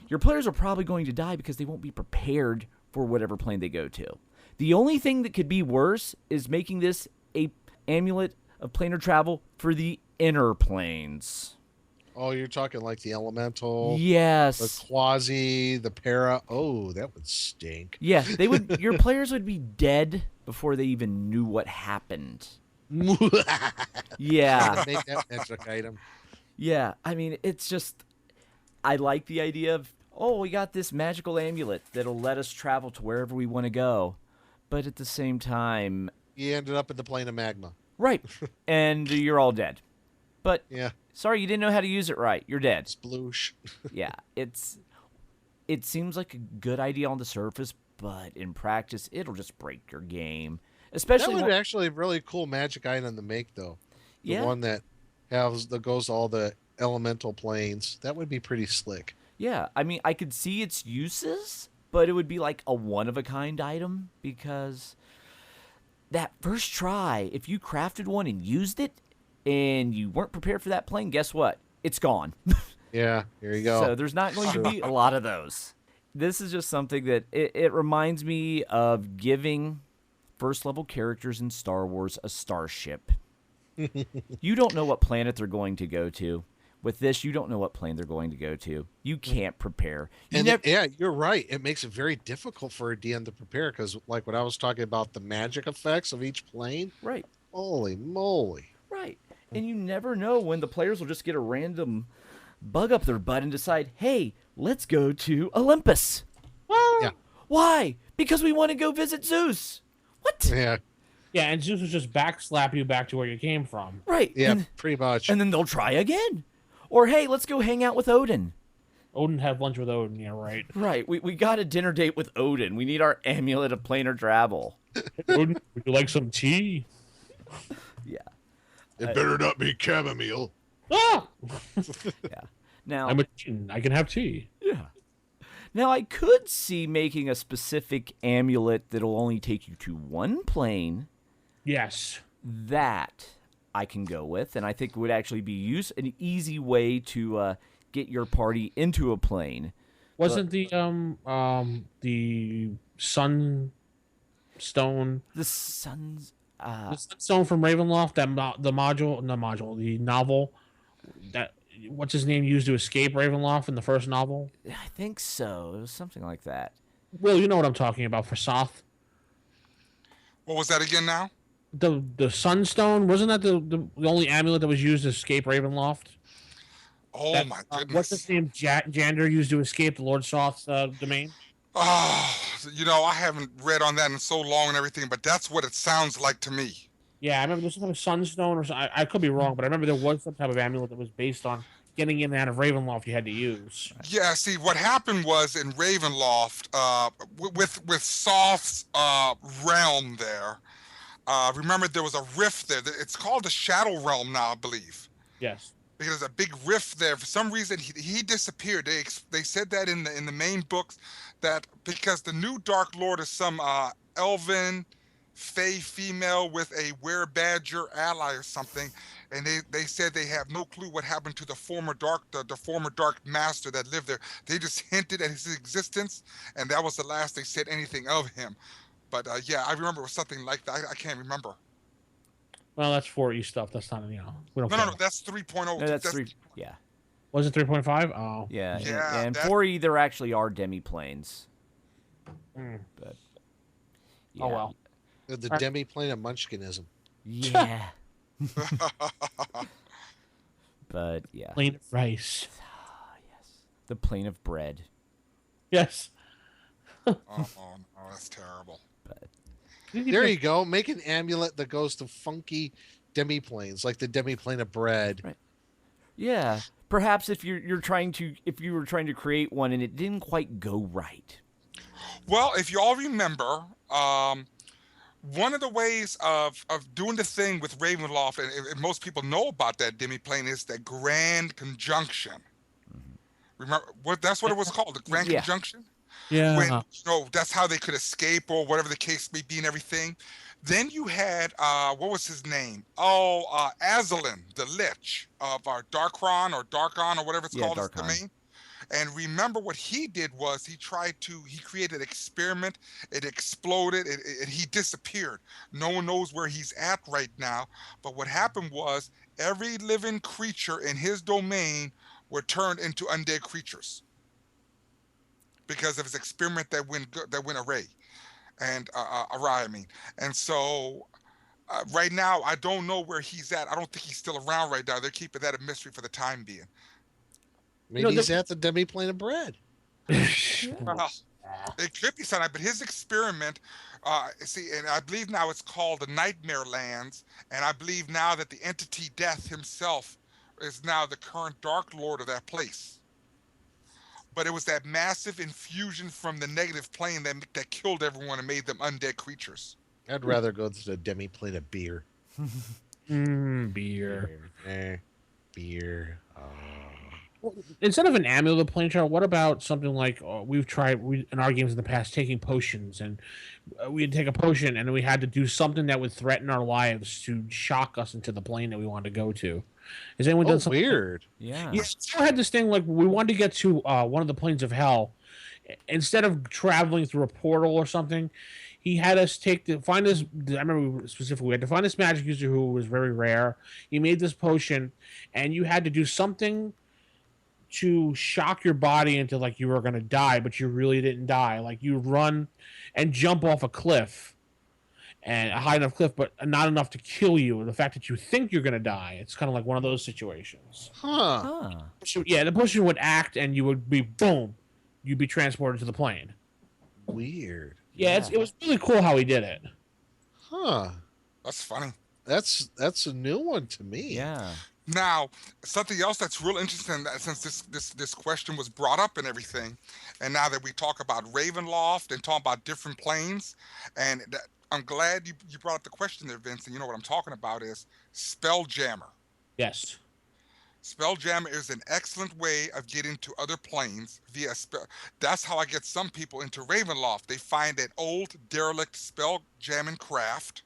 your players are probably going to die because they won't be prepared for whatever plane they go to. The only thing that could be worse is making this a amulet of planar travel for the inner planes. Oh, you're talking like the elemental, the Yes. quasi, the para. Oh, that would stink. Yeah, they would. Your players would be dead before they even knew what happened. Yeah, Make that magic item. yeah. I mean, it's just. I like the idea of we got this magical amulet that'll let us travel to wherever we want to go, but at the same time, You ended up in the plane of magma. right? And you're all dead. But Yeah, sorry, you didn't know how to use it right. You're dead. sploosh. Yeah, it seems like a good idea on the surface, but in practice, it'll just break your game. That Especially would when- actually be a really cool magic item to make, though. The Yeah. one that goes to all the elemental planes. That would be pretty slick. Yeah, I mean, I could see its uses, but it would be like a one-of-a-kind item because that first try, if you crafted one and used it and you weren't prepared for that plane, guess what? It's gone. Yeah, here you go. So there's not going to be a lot of those. This is just something that it reminds me of giving first-level characters in Star Wars a starship. You don't know what planet they're going to go to. With this, you don't know what plane they're going to go to. You can't prepare. Yeah, you're right. It makes it very difficult for a DM to prepare because, like what I was talking about, the magic effects of each plane. Right. Holy moly. Right. And you never know when the players will just get a random bug up their butt and decide, hey, let's go to Olympus. Yeah. Why? Because we want to go visit Zeus. What? Yeah. Yeah, and Zeus will just backslap you back to where you came from. Right. Yeah, And, pretty much. and then they'll try again. Or, hey, let's go hang out with Odin. Odin had lunch with Odin, yeah, right. Right. We got a dinner date with Odin. We need our amulet of planar travel. Odin, would you like some tea? Yeah. It better not be chamomile. Ah! Yeah. Now, I can have tea. yeah. Now, I could see making a specific amulet that'll only take you to one plane. Yes. That I can go with, and I think would actually be an easy way to get your party into a plane. Wasn't the sunstone The sun's the sunstone from Ravenloft, the novel that what's his name used to escape Ravenloft in the first novel? I think so. It was something like that. Will, you know what I'm talking about for Soth. What was that again now? The sunstone, wasn't that the only amulet that was used to escape Ravenloft? Oh That, my goodness. what's his name? Jander used to escape the Lord Soth's domain. Oh, I haven't read on that in so long and everything, but that's what it sounds like to me. Yeah, I remember there was some type of sunstone or something. I could be wrong, but I remember there was some type of amulet that was based on getting in and out of Ravenloft you had to use. Yeah, see, what happened was in Ravenloft, with Soft's realm there, remember there was a rift there. It's called the Shadow Realm now, I believe. Yes. Because there's a big rift there. For some reason, he disappeared. They said that in the main books, that because the new Dark Lord is some elven fey female with a were-badger ally or something, and they said they have no clue what happened to the former dark master that lived there. They just hinted at his existence, and that was the last they said anything of him. But yeah, I remember it was something like that. I can't remember. Well, that's 4E stuff. That's not, we don't care. No, that's 3.0. No, that's 3. Yeah. Was it 3.5? Oh. Yeah. Yeah, And that- 4E, there actually are demi-planes. Mm. But, yeah. Oh, well. The demi-plane of Munchkinism. Yeah. But, yeah. Plain of rice. The plane of bread. Yes. Oh, no, that's terrible. There you go. Make an amulet that goes to funky demi-planes, like the demi-plane of bread. Right. Yeah. Perhaps if you were trying to create one and it didn't quite go right. Well, if you all remember, one of the ways of doing the thing with Ravenloft, and most people know about that demi-plane, is the Grand Conjunction. Remember that's what it was called, the Grand Yeah. Conjunction? Yeah. When that's how they could escape or whatever the case may be and everything. Then you had what was his name? Azalin, the Lich of our Darkron or Darkon or whatever it's called, his Darkon. domain. And remember what he did was he created an experiment. It exploded. He disappeared. No one knows where he's at right now. But what happened was every living creature in his domain were turned into undead creatures because of his experiment that went awry. I mean. And so right now, I don't know where he's at. I don't think he's still around right now. They're keeping that a mystery for the time being. Maybe he's at the demi-plane of bread. It could be something, but his experiment, and I believe now it's called the Nightmare Lands, and I believe now that the entity Death himself is now the current Dark Lord of that place. But it was that massive infusion from the negative plane that killed everyone and made them undead creatures. I'd rather go to the demi-plane of beer. Beer. Beer. Instead of an amulet of the plane chart, what about something like we've tried in our games in the past taking potions, and we'd take a potion and we had to do something that would threaten our lives to shock us into the plane that we wanted to go to. Has anyone done something weird? Yeah. Yeah, so I had this thing like we wanted to get to one of the planes of hell. Instead of traveling through a portal or something, he had us find this. I remember specifically we had to find this magic user who was very rare. He made this potion, and you had to do something to shock your body into like you were going to die, but you really didn't die. Like you run and jump off a cliff, and a high enough cliff, but not enough to kill you. The fact that you think you're going to die, it's kind of like one of those situations. Huh. So, yeah, the potion would act, and you would be boom, you'd be transported to the plane. Weird. Yeah, it was really cool how he did it. Huh. That's funny. That's a new one to me. Yeah. Now, something else that's real interesting, that since this question was brought up and everything, and now that we talk about Ravenloft and talk about different planes, and that, I'm glad you brought up the question there, Vince, and you know what I'm talking about is Spelljammer. Yes. Spelljammer is an excellent way of getting to other planes via spell. That's how I get some people into Ravenloft. They find an old derelict spelljamming craft.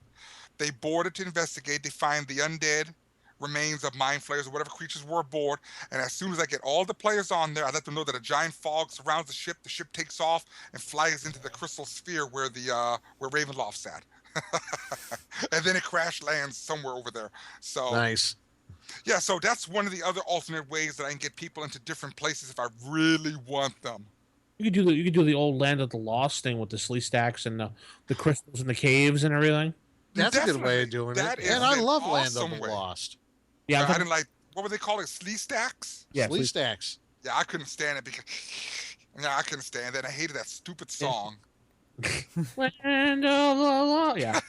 They board it to investigate. They find the undead remains of mind flayers or whatever creatures were aboard. And as soon as I get all the players on there, I let them know that a giant fog surrounds the ship. The ship takes off and flies into the crystal sphere where where Ravenloft's at. And then it crash lands somewhere over there. So Nice. yeah, so that's one of the other alternate ways that I can get people into different places if I really want them. You could do the old Land of the Lost thing with the slee stacks and the crystals in the caves and everything. That's a good way Definitely. of doing That it. is And I an love Land awesome of the way. Lost. Yeah, I didn't like, what would they call it? Slee stacks? yeah, Flea stacks. Yeah, I couldn't stand it because yeah, I couldn't stand it. I hated that stupid song. Land of the Lost. Yeah.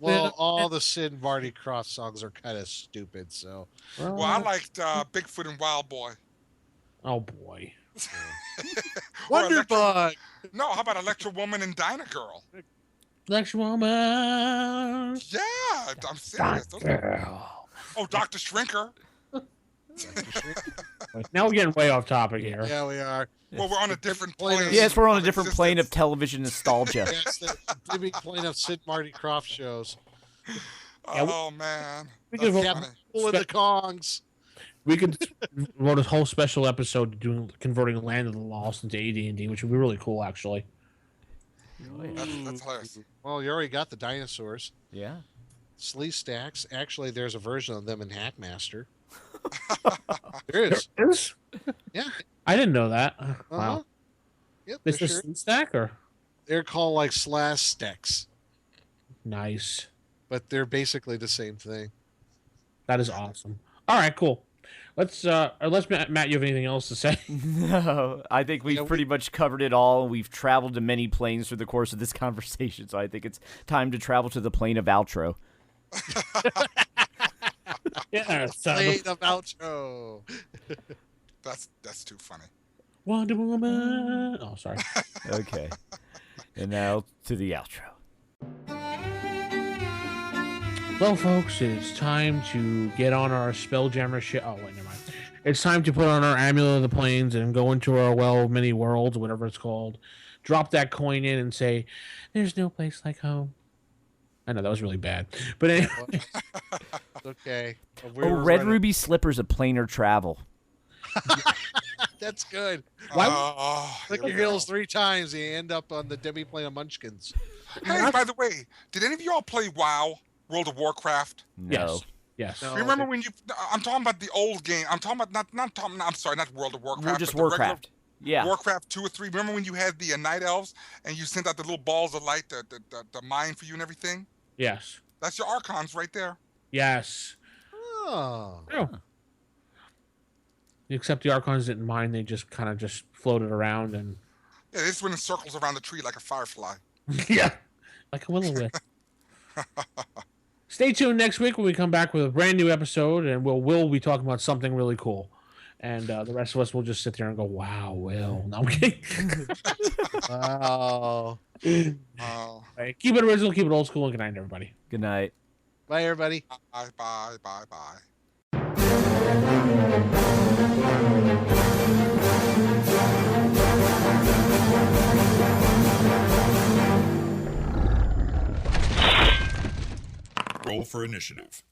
Well, all the Sid and Barty Croft songs are kind of stupid, so. Well, I liked Bigfoot and Wild Boy. Oh boy. Or Wonder Electro- Bug! No, how about Electro Woman and Dinah Girl? Lecture woman. Yeah, I'm serious. Oh, Dr. Shrinker. Now we're getting way off topic here. Yeah, we are. Well, we're on a different Plane plane. of- Yes, we're on a different plane of existence. television nostalgia. That's the Jimmy Plane of Sid Marty Croft shows. Oh, man. We That's could Yeah, funny. Full of the Kongs. We could wrote a whole special episode doing converting Land of the Lost into AD&D, which would be really cool, actually. That's hilarious. Well, you already got the dinosaurs. Yeah. Slee stacks. Actually, there's a version of them in Hackmaster. There is. Is? Yeah. I didn't know that. Uh-huh. Wow. Yep. Is They're, this sure. stack or They're called like slash stacks, nice? but they're basically the same thing. That is awesome. All right, cool. Unless Matt, you have anything else to say? No, I think we've Yeah, we- pretty much covered it all. We've traveled to many planes through the course of this conversation, so I think it's time to travel to the plane of outro. Yeah, Plane of outro. That's too funny. Wonder Woman. Oh, sorry. Okay. And now to the outro. Well, folks, it's time to get on our Spelljammer shit. Oh, wait, never mind. It's time to put on our Amulet of the Plains and go into our well of many worlds, whatever it's called. Drop that coin in and say, "There's no place like home." I know that was really bad, but anyway. Okay. Oh, Red Ruby Slipper's a planar travel. That's good. Why- Click here your we go. heels 3 times, and you end up on the demi-plane of Munchkins. Hey, by the way, did any of y'all play WoW, World of Warcraft? No. Yes. Yes. No. Remember when you? I'm talking about the old game. I'm talking about I'm sorry, not World of Warcraft. We're just but the regular Warcraft. Yeah. Warcraft 2 or 3. Remember when you had the night elves and you sent out the little balls of light, the mine for you and everything? Yes. That's your archons right there. Yes. Oh. Oh. Except the Archons didn't mind. They just kind of just floated around and Yeah, they just went in circles around the tree like a firefly. yeah, like a will-o-wisp. Stay tuned next week when we come back with a brand new episode, and we'll be talking about something really cool. And the rest of us will just sit there and go, "Wow, Will." No, I'm kidding. Wow. Oh, All right, keep it original, keep it old school, and good night, everybody. Good night. Bye, everybody. bye. Roll for initiative.